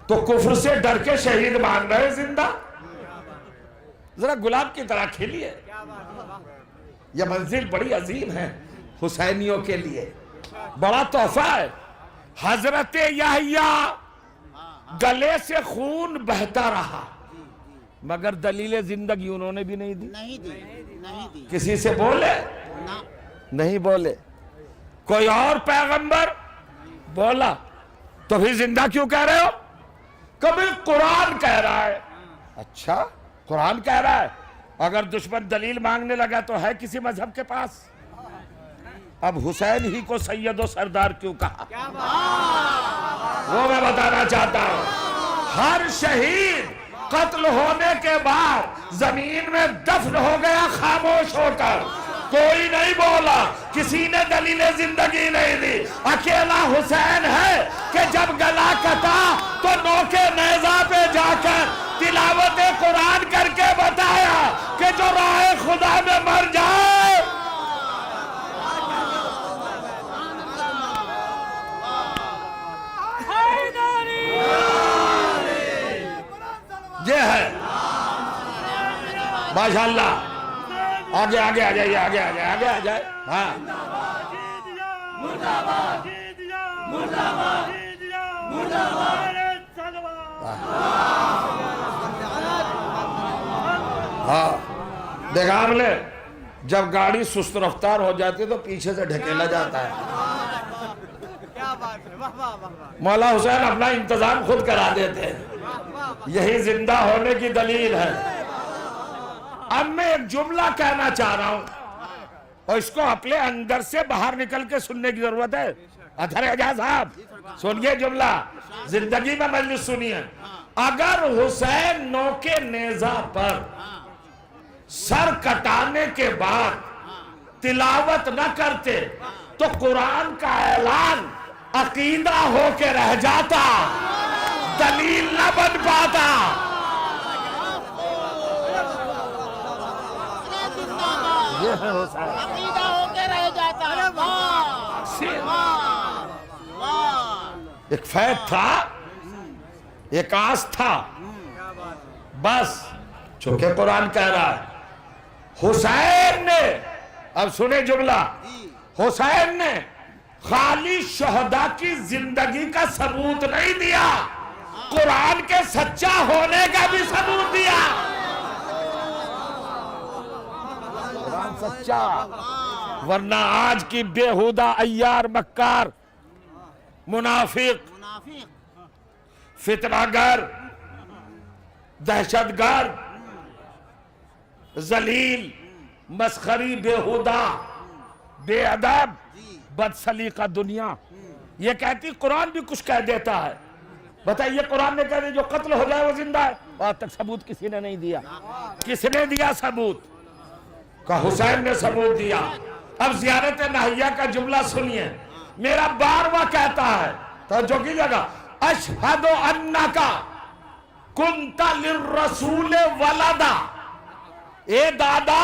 تو کفر سے ڈر کے شہید مان رہے زندہ. ذرا گلاب کی طرح کھلیے. یہ منزل بڑی عظیم ہے حسینیوں کے لیے، بڑا تحفہ ہے. حضرت یحییٰ گلے سے خون بہتا رہا مگر دلیل زندگی انہوں نے بھی نہیں دی. کسی سے بولے؟ نہیں بولے. کوئی اور پیغمبر بولا تو پھر زندہ کیوں کہہ رہے ہو؟ کبھی قرآن کہہ رہا ہے. اچھا قرآن کہہ رہا ہے. اگر دشمن دلیل مانگنے لگا تو ہے کسی مذہب کے پاس؟ اب حسین ہی کو سید و سردار کیوں کہا؟ وہ میں بتانا چاہتا ہوں. ہر شہید قتل ہونے کے بعد زمین میں دفن ہو گیا خاموش ہو کر. کوئی نہیں بولا، کسی نے دلیل زندگی نہیں دی. اکیلا حسین ہے کہ جب گلا کٹا تو نوکے نیزہ پہ جا کر تلاوت قرآن کر کے بتایا کہ جو راہ خدا میں مر جائے یہ ہے. ماشاءاللہ. آگے آگے آ جائیے، آگے آ جائے، آگے آ جائے. ہاں ہاں دیکھا ہم نے، جب گاڑی سست رفتار ہو جاتی تو پیچھے سے ڈھکیلا جاتا ہے. مولا حسین اپنا انتظام خود کرا دیتے ہیں. یہی زندہ ہونے کی دلیل ہے. اب میں ایک جملہ کہنا چاہ رہا ہوں اور اس کو اپنے اندر سے باہر نکل کے سننے کی ضرورت ہے. اطہر اعجاز صاحب سنیے جملہ، زندگی میں مجلس سنیے. اگر حسین نوکے نیزہ پر سر کٹانے کے بعد تلاوت نہ کرتے تو قرآن کا اعلان عقیدہ ہو کے رہ جاتا، دلیل نہ بن پاتا. یہ ہے حسین، عقیدہ ہو کے رہ جاتا. ایک فیض تھا، ایک آس تھا. بس چونکہ قرآن کہہ رہا ہے حسین نے، اب سنیں جملہ، حسین نے خالی شہداء کی زندگی کا ثبوت نہیں دیا، قرآن کے سچا ہونے کا بھی ثبوت دیا. قرآن سچا، ورنہ آج کی بےہودہ عیار مکار منافق فتنہ گر دہشت گرد ذلیل مسخری بےہودہ بے ادب بد سلیقہ دنیا یہ کہتی قرآن بھی کچھ کہہ دیتا ہے. بتائیے قرآن نے کہہ دیا جو قتل ہو جائے وہ زندہ ہے. آج تک ثبوت کسی نے نہیں دیا. کس نے دیا ثبوت؟ کہ حسین نے ثبوت دیا. اب زیارت نہیہ کا جملہ سنیے، میرا بارواں کہتا ہے، توجہ کیجیے گا، اشہد انکا کنت للرسول ولدا. اے دادا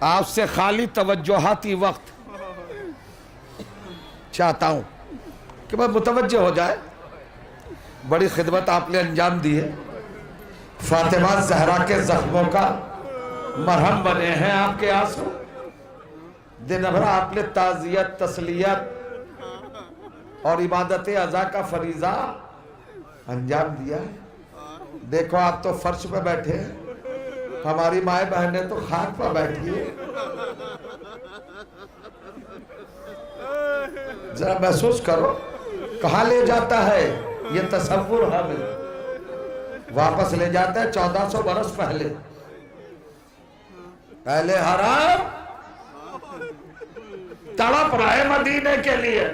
آپ سے خالی توجہاتی وقت چاہتا ہوں کہ میں متوجہ ہو جائے. بڑی خدمت آپ نے انجام دی ہے. فاطمہ زہرا کے زخموں کا مرہم بنے ہیں آپ کے آنسو. دن بھر آپ نے تعزیت، تسلیت اور عبادت عزا کا فریضہ انجام دیا ہے. دیکھو آپ تو فرش پہ بیٹھے ہیں، ہماری مائیں بہنیں تو خاک پہ بیٹھی ہیں. ذرا محسوس کرو کہاں لے جاتا ہے یہ تصور. ہمیں واپس لے جاتا ہے 1400 برس پہلے. اہل حرم تڑپ رہے مدینے کے لیے.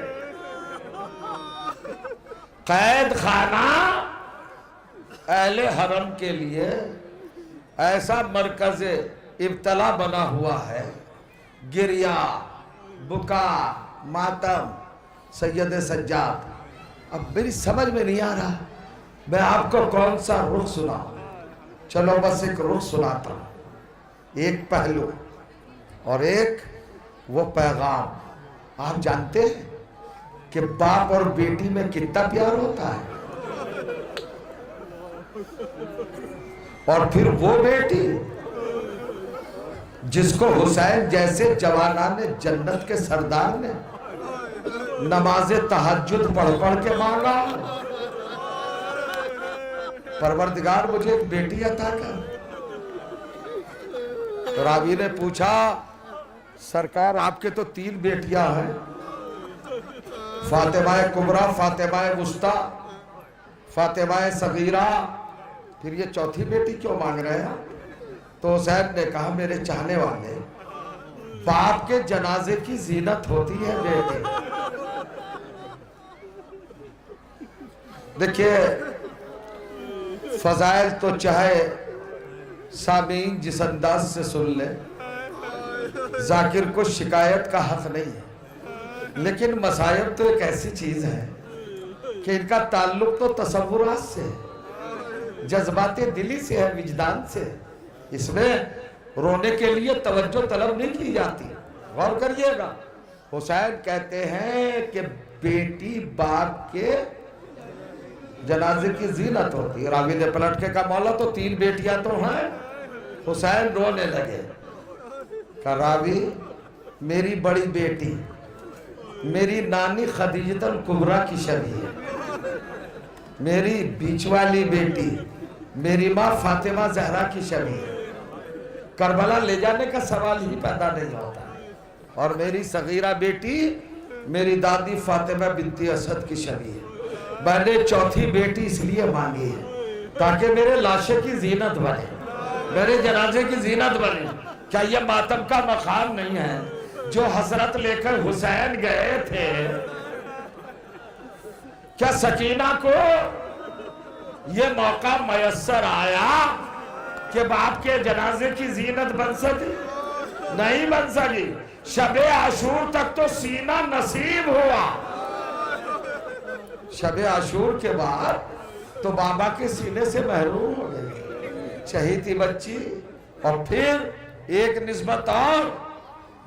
قید خانہ اہل حرم کے لیے ایسا مرکز ابتلا بنا ہوا ہے. گریہ، بکا، ماتم. سید سجاد اب میری سمجھ میں نہیں آ رہا میں آپ کو کون سا رخ سناؤں. چلو بس ایک رخ سناتا ہوں، ایک پہلو اور ایک وہ پیغام. آپ جانتے ہیں کہ باپ اور بیٹی میں کتنا پیار ہوتا ہے، اور پھر وہ بیٹی جس کو حسین جیسے جوانان جنت کے سردار نے نماز تہجد پڑھ پڑھ کے مانگا، پروردگار مجھے ایک بیٹی عطا کر. راوی نے پوچھا سرکار آپ کے تو 3 بیٹیاں ہیں، فاطمہ کبریٰ، فاطمہ وسطیٰ، فاطمہ صغیرہ، پھر یہ 4تھی بیٹی کیوں مانگ رہے ہیں؟ تو حسین نے کہا میرے چاہنے والے، باپ کے جنازے کی زینت ہوتی ہے بیٹے. دیکھیے فضائل تو چاہے سامعین جس انداز سے سن لے، ذاکر کو شکایت کا حق نہیں ہے، لیکن مصائب تو ایک ایسی چیز ہے کہ ان کا تعلق تو تصورات سے ہے، جذبات دلی سے ہے، وجدان سے. اس میں رونے کے لیے توجہ طلب نہیں کی جاتی. غور کریے گا. حسین کہتے ہیں کہ بیٹی باپ کے جنازے کی زینت ہوتی ہے. راوی نے پلٹ کے کہا مولا تو 3 بیٹیاں تو ہیں. حسین رونے لگے. کہا راوی میری بڑی بیٹی میری نانی خدیجۃ الکبریٰ کی شبیہ ہے، میری بیچ والی بیٹی میری ماں فاطمہ زہرا کی شبیہ ہے. کربلا لے جانے کا سوال ہی پیدا نہیں ہوتا. اور میری صغیرہ بیٹی میری دادی فاطمہ بنت اسد کی شبیہ ہے. میں نے 4تھی بیٹی اس لیے مانگی ہے تاکہ میرے لاشے کی زینت بنے، میرے جنازے کی زینت بنے. کیا یہ ماتم کا مقام نہیں ہے جو حسرت لے کر حسین گئے تھے؟ کیا سکینہ کو یہ موقع میسر آیا کہ باپ کے جنازے کی زینت بن سکی؟ نہیں بن سکی. شب عاشور تک تو سینہ نصیب ہوا، شب عاشور کے بعد تو بابا کے سینے سے محروم ہو گئی. شہید تھی بچی. اور پھر ایک نسبت اور،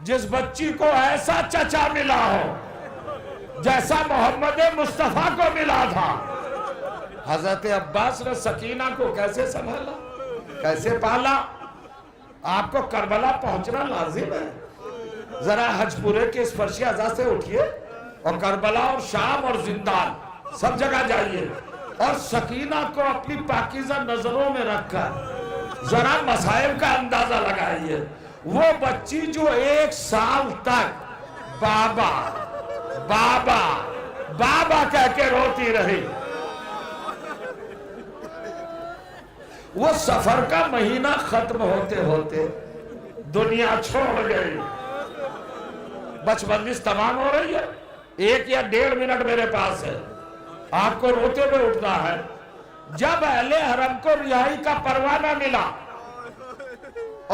جس بچی کو ایسا چچا ملا ہو جیسا محمد مصطفیٰ کو ملا تھا. حضرت عباس نے سکینہ کو کیسے سنبھالا، کیسے پالا. آپ کو کربلا پہنچنا لازم ہے. ذرا حج پورے کے اس فرش عزا سے اٹھئے اور کربلا اور شام اور زندان سب جگہ جائیے، اور سکینہ کو اپنی پاکیزہ نظروں میں رکھ کر ذرا مصائب کا اندازہ لگائیے. وہ بچی جو 1 سال تک بابا بابا بابا کہہ کے روتی رہی، وہ سفر کا مہینہ ختم ہوتے ہوتے دنیا چھوڑ گئی. بچپنس تمام ہو رہی ہے. 1 یا 1.5 منٹ میرے پاس ہے، آپ کو روتے ہوئے اٹھنا ہے. جب اہل حرم کو رہائی کا پروانہ ملا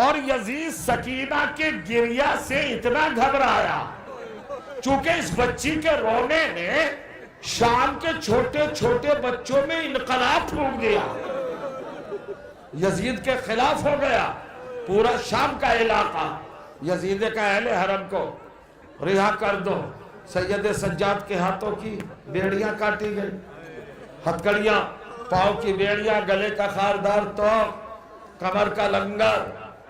اور یزید سکینہ کے گریہ سے اتنا گھبرایا، چونکہ اس بچی کے رونے نے شام کے چھوٹے چھوٹے بچوں میں انقلاب پھونک دیا، یزید کے خلاف ہو گیا. پورا شام کا علاقہ یزید کا اہل حرم کو رہا کر دو. سید سجاد کے ہاتھوں کی بیڑیاں کاٹی گئی, ہتھکڑیاں, پاؤں کی بیڑیاں, گلے کا خاردار توق, کمر کا لنگر.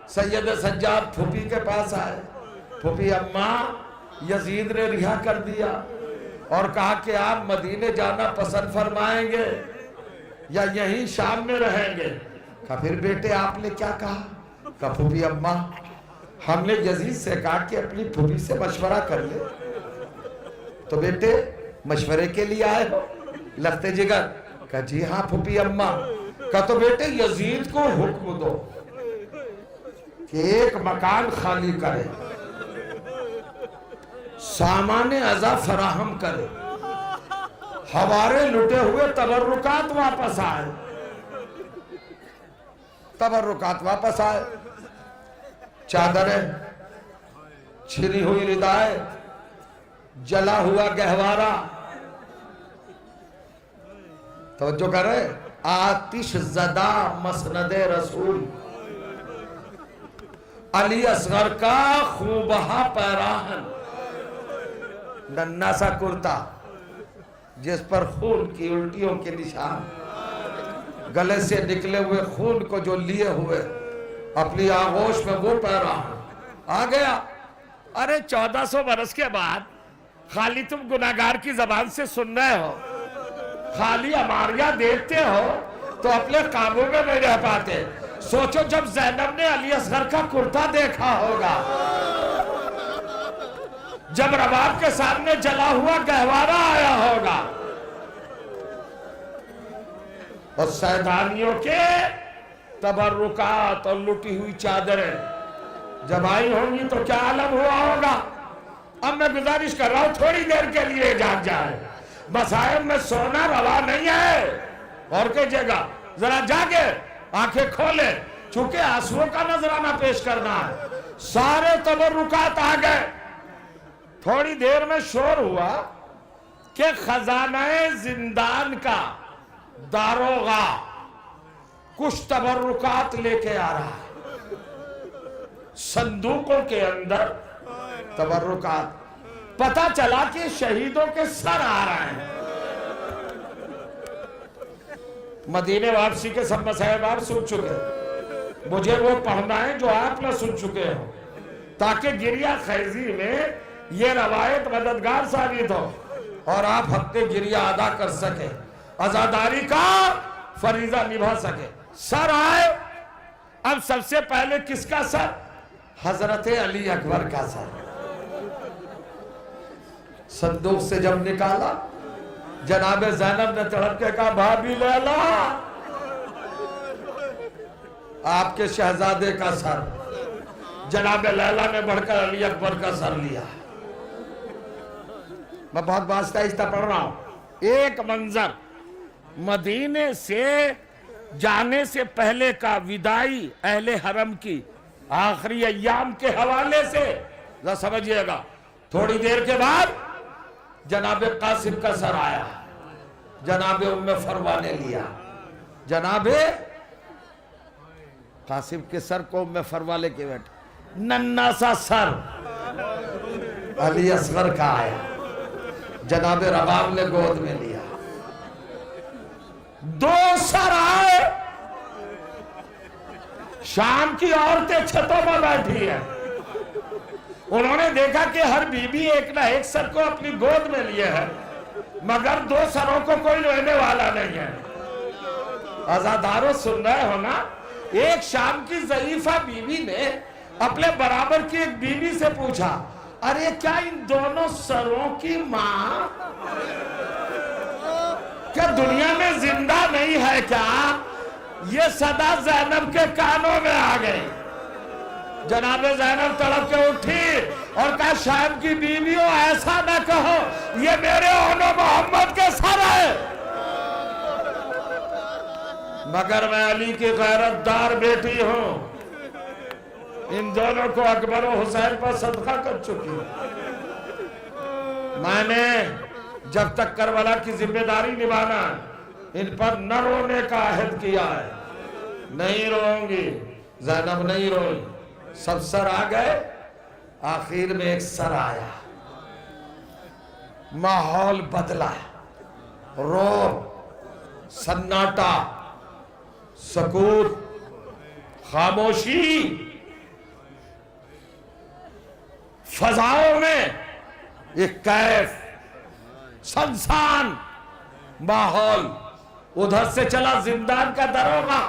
سید سجاد پھوپھی کے پاس آئے. پھوپھی اماں, یزید نے رہا کر دیا اور کہا کہ آپ مدینے جانا پسند فرمائیں گے یا یہیں شام میں رہیں گے؟ کہا پھر بیٹے آپ نے کیا کہا؟ کہا پھوپھی اماں, ہم نے یزید سے کہا کہ اپنی پھوپھی سے مشورہ کر لے. تو بیٹے مشورے کے لیے آئے ہو لخت جگر؟ کہا جی ہاں پھوپھی اماں. کہا تو بیٹے یزید کو حکم دو کہ ایک مکان خالی کرے, سامان عزا فراہم کرے, ہمارے لٹے ہوئے تبرکات واپس آئے. تبرکات واپس آئے, چادریں, چھری ہوئی ردائیں, جلا ہوا گہوارہ. توجہ کر رہے, آتش زدہ مسند رسول, علی اصغر کا خوبہا پیراہن, ننھا سا کرتا جس پر خون کی الٹیوں کے نشان, گلے سے نکلے ہوئے خون کو جو لیے ہوئے اپنی آغوش میں وہ پیراہن آ گیا. ارے 1400 برس کے بعد خالی تم گناہگار کی زبان سے سن رہے ہو, خالی اماریہ دیکھتے ہو تو اپنے قابو میں نہیں رہ پاتے. سوچو جب زینب نے علی اصغر کا کرتا دیکھا ہوگا, جب رباب کے سامنے جلا ہوا گہوارہ آیا ہوگا, اور سیدانیوں کے تبرکات اور لٹی ہوئی چادریں جب آئی ہوں گی تو کیا عالم ہوا ہوگا. اب میں گزارش کر رہا ہوں تھوڑی دیر کے لیے جاگ جائے, مصائب میں سونا روا نہیں ہے. اور کہیے گا ذرا جاگے, آنکھیں کھولے, چونکہ آنسوؤں کا نذرانہ پیش کرنا ہے. سارے تبرکات آ گئے. تھوڑی دیر میں شور ہوا کہ خزانہ زندان کا داروغہ کچھ تبرکات لے کے آ رہا ہے. صندوقوں کے اندر تبرکات. پتہ چلا کہ شہیدوں کے سر آ رہے ہیں. مدینے واپسی کے سب مسائب آپ سن چکے, مجھے وہ پڑھنا ہے جو آپ نہ سن چکے ہو, تاکہ گریہ خیزی میں یہ روایت مددگار ثابت ہو اور آپ حق گریہ ادا کر سکیں, عزاداری کا فریضہ نبھا سکیں. سر آئے. اب سب سے پہلے کس کا سر؟ حضرت علی اکبر کا سر. صندوق سے جب نکالا, جناب زینب نے تڑپ کے کہا بھابی لیلا, آپ کے شہزادے کا سر. جناب لیلا نے بڑھ کر علی اکبر کا سر لیا. میں بہت آہستہ پڑھ رہا ہوں. ایک منظر مدینے سے جانے سے پہلے کا وداعی اہل حرم کی آخری ایام کے حوالے سے ذرا سمجھئے گا. تھوڑی دیر کے بعد جناب قاسم کا سر آیا, جناب ام فروہ نے لیا. جناب قاسم کے سر کو ام فروہ لے کے بیٹھے. ننھا سا سر علی اصغر کا آیا, جناب رباب نے گود میں لیا. دو سر آئے. شام کی عورتیں چھتوں میں بیٹھی ہیں. انہوں نے دیکھا کہ ہر بی بی ایک نہ ایک سر کو اپنی گود میں لیے ہے, مگر دو سروں کو کوئی لینے والا نہیں ہے. عزاداروں سن رہے ہو نا, ایک شام کی ضعیفہ بی بی نے اپنے برابر کی ایک بی بی سے پوچھا, ارے کیا ان دونوں سروں کی ماں کیا دنیا میں زندہ نہیں ہے کیا؟ یہ صدا زینب کے کانوں میں آ گئی. جناب زینب تڑپ کے اٹھی اور کہا شام کی بیویوں ایسا نہ کہو, یہ میرے اون و محمد کے سر ہے, مگر میں علی کی غیرت دار بیٹی ہوں. ان دونوں کو اکبر و حسین پر صدقہ کر چکی ہوں. میں نے جب تک کربلا کی ذمہ داری نبھانا ان پر نہ رونے کا عہد کیا ہے. نہیں روؤں گی. زینب نہیں روئی. سب سر آ گئے. آخر میں ایک سر آیا، ماحول بدلا، رعب، سناٹا، سکوت، خاموشی، فضاؤں میں ایک کیف، سنسان ماحول۔ ادھر سے چلا زندان کا دروگا،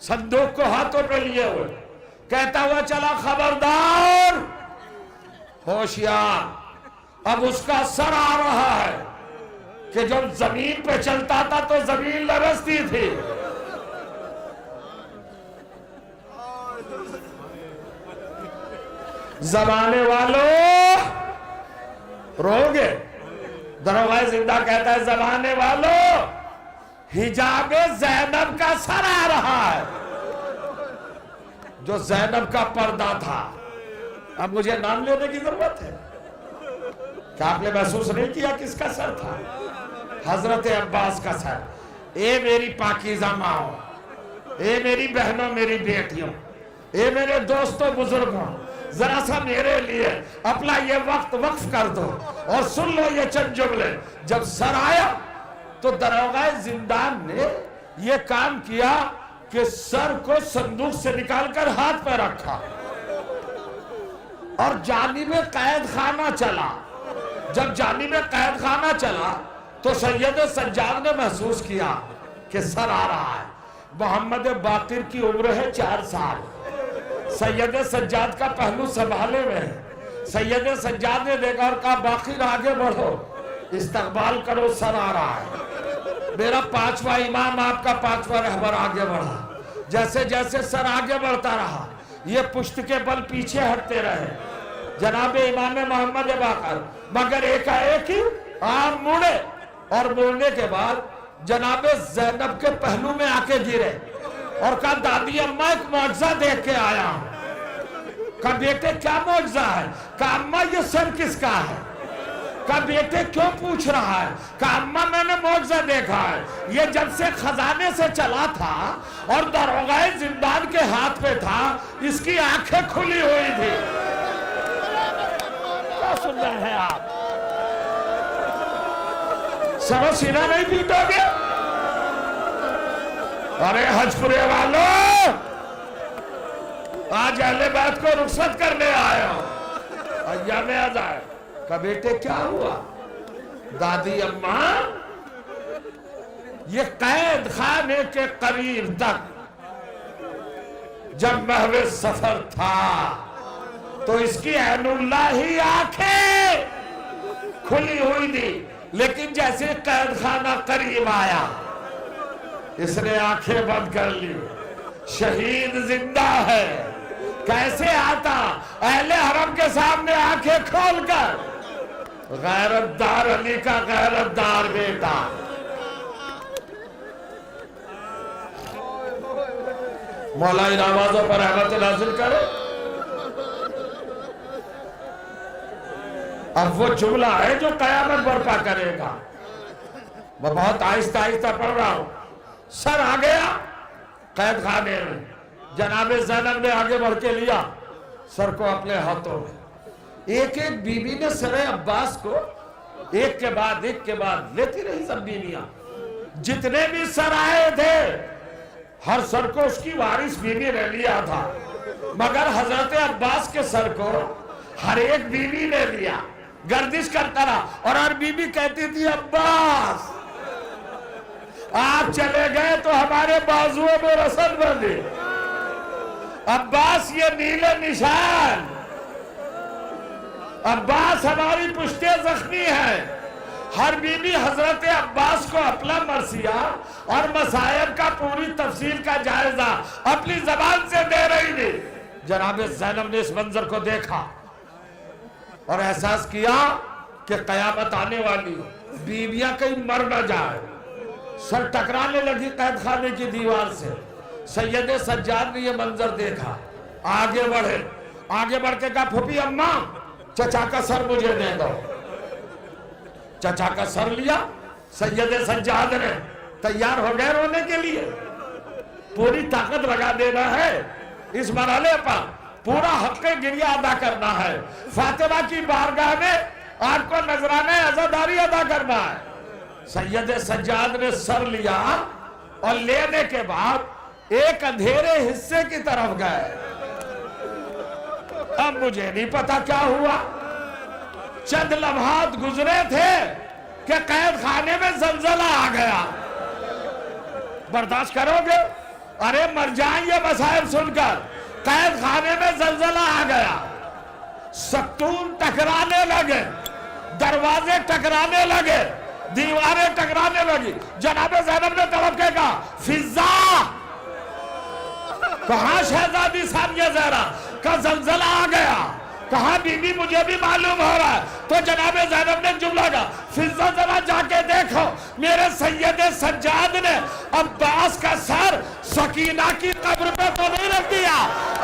صندوق کو ہاتھوں پہ لیے ہوئے، کہتا ہوا چلا خبردار، ہوشیار، اب اس کا سر آ رہا ہے کہ جب زمین پہ چلتا تھا تو زمین لرزتی تھی۔ زمانے والوں رو گے؟ دروغہ زندہ کہتا ہے زمانے والوں حجاب زینب کا سر آ رہا ہے، جو زینب کا پردہ تھا۔ اب مجھے نام لینے کی ضرورت ہے؟ کیا آپ نے محسوس نہیں کیا کس کا سر تھا؟ حضرت عباس کا سر۔ اے میری پاکیزہ ماؤں، اے میری بہنوں، میری بیٹیوں، اے میرے دوستوں بزرگوں، ذرا سا میرے لیے اپنا یہ وقت وقف کر دو اور سن لو یہ چند جملے۔ جب سر آیا تو دروغہ زندان نے یہ کام کیا کہ سر کو صندوق سے نکال کر ہاتھ پہ رکھا اور جانب قید خانہ چلا۔ جب جانب قید خانہ چلا تو سید سجاد نے محسوس کیا کہ سر آ رہا ہے۔ محمد باقر کی عمر ہے 4 سال، سید سجاد کا پہلو سنبھالے میں ہے۔ سید سجاد نے دیکھا اور کہا باقر آگے بڑھو، استقبال کرو، سر آ رہا ہے۔ میرا 5واں امام، آپ کا 5واں رہبر آگے بڑھا۔ جیسے جیسے سر آگے بڑھتا رہا یہ پشت کے بل پیچھے ہٹتے رہے جناب امام محمد باقر، مگر ایک ہی آپ مڑے اور مڑنے کے بعد جناب زینب کے پہلو میں آ کے گرے اور کہا دادی اماں ایک معجزہ دیکھ کے آیا ہوں۔ کہا بیٹے کیا معجزہ ہے؟ کہا اماں یہ سر کس کا ہے؟ کہا بیٹے کیوں پوچھ رہا ہے؟ کہا اماں میں نے معجزہ دیکھا ہے، یہ جب سے خزانے سے چلا تھا اور دروغہ زندان کے ہاتھ پہ تھا اس کی آنکھیں کھلی ہوئی تھی۔ کیا سن رہے ہیں آپ؟ سر و سینہ نہیں پیٹو گے؟ ارے حج پورے والوں، آج اہل بیت کو رخصت کرنے آئے ہو، ایام عزا ہے۔ کہا بیٹے کیا ہوا؟ دادی اماں یہ قید خانے کے قریب تک جب محو سفر تھا تو اس کی عین اللہ ہی آنکھیں کھلی ہوئی تھی، لیکن جیسے قید خانہ قریب آیا اس نے آنکھیں بند کر لی۔ شہید زندہ ہے، کیسے آتا اہل حرم کے سامنے آنکھیں کھول کر؟ غیرت دار علی کا غیرت دار بیٹا۔ مولا ان آوازوں پر رحمت نازل کرے۔ اب وہ جملہ ہے جو قیامت برپا کرے گا۔ میں بہت آہستہ آہستہ پڑھ رہا ہوں۔ سر آ گیا قید خانے میں، جناب زینب نے آگے بڑھ کے لیا سر کو اپنے ہاتھوں میں۔ ایک ایک بی بی نے سر عباس کو ایک کے بعد لیتی رہی سب بیویاں۔ جتنے بھی سر آئے تھے ہر سر کو اس کی وارث بیوی نے لیا تھا، مگر حضرت عباس کے سر کو ہر ایک بیوی نے لیا۔ گردش کرتا رہا اور ہر بیوی کہتی تھی عباس آپ چلے گئے تو ہمارے بازوؤں میں رسد بندھی، عباس یہ نیلے نشان، عباس ہماری پشتیں زخمی ہیں۔ ہر بیوی حضرت عباس کو اپنا مرثیہ اور مصائب کا پوری تفصیل کا جائزہ اپنی زبان سے دے رہی تھی۔ جناب زینب نے اس منظر کو دیکھا اور احساس کیا کہ قیامت آنے والی، بیویاں کہیں مر نہ جائے۔ سر ٹکرانے لگی قید خانے کی دیوار سے۔ سید سجاد نے یہ منظر دیکھا، آگے بڑھے، آگے بڑھ کے کہا پھوپھی اماں چچا کا سر مجھے دے دو۔ چچا کا سر لیا سید سجاد نے، تیار ہو گئے رونے کے لیے، پوری طاقت لگا دینا ہے اس مرحلے پر۔ پورا حق گریہ ادا کرنا ہے، فاطمہ کی بارگاہ میں آپ کو نذرانہ عزاداری ادا کرنا ہے۔ سید سجاد نے سر لیا اور لینے کے بعد ایک اندھیرے حصے کی طرف گئے۔ اب مجھے نہیں پتا کیا ہوا، چند لمحات گزرے تھے کہ قید خانے میں زلزلہ آ گیا۔ برداشت کرو گے؟ ارے مر جائیں یہ مسائل سن کر۔ قید خانے میں زلزلہ آ گیا، ستون ٹکرانے لگے، دروازے ٹکرانے لگے، دیواریں ٹکرانے لگی۔ جناب زینب نے تڑپ کے کہا فضا، کہاں شہزادی ثانیہ زہرا کا زلزلہ آ گیا؟ کہاں بی بی مجھے بھی معلوم ہو رہا ہے۔ تو جناب زینب نے جملہ کہا فضا ذرا جا کے دیکھو میرے سید سجاد نے عباس کا سر سکینہ کی قبر پہ تو نہیں رکھ دیا؟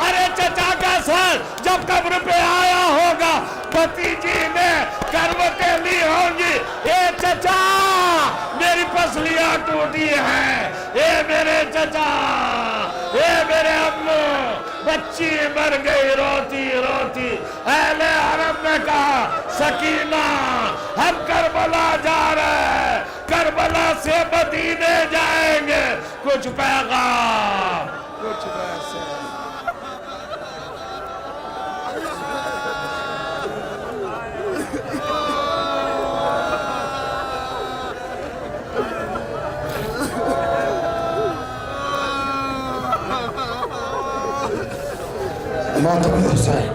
ارے چچا کا سر جب قبر پہ آیا ہوگا بھتیجی نے کروٹیں لی ہوں گی۔ اے چچا میری پسلیاں ٹوٹی ہیں، اے میرے چچا، اے میرے امو، بچی مر گئی روتی روتی۔ اہل حرم نے کہا سکینہ ہم کربلا جا رہے ہیں، کربلا سے مدینے جائیں گے، کچھ پیغام، کچھ پیسے۔ ماتم حسین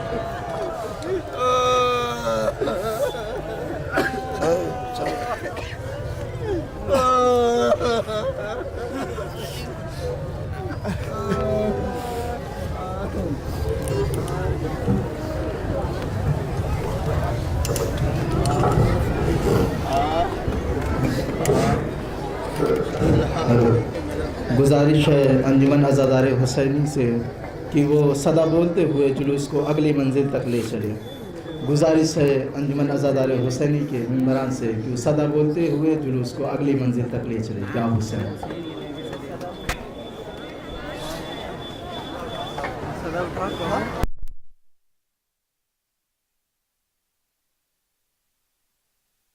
گزارش ہے انجمن عزادار حسینی سے کہ وہ صدا بولتے ہوئے جلوس کو اگلی منزل تک لے چلے۔ گزارش ہے انجمن عزادار حسینی کے ممبران سے کہ وہ صدا بولتے ہوئے جلوس کو اگلی منزل تک لے چلے۔ کیا حسین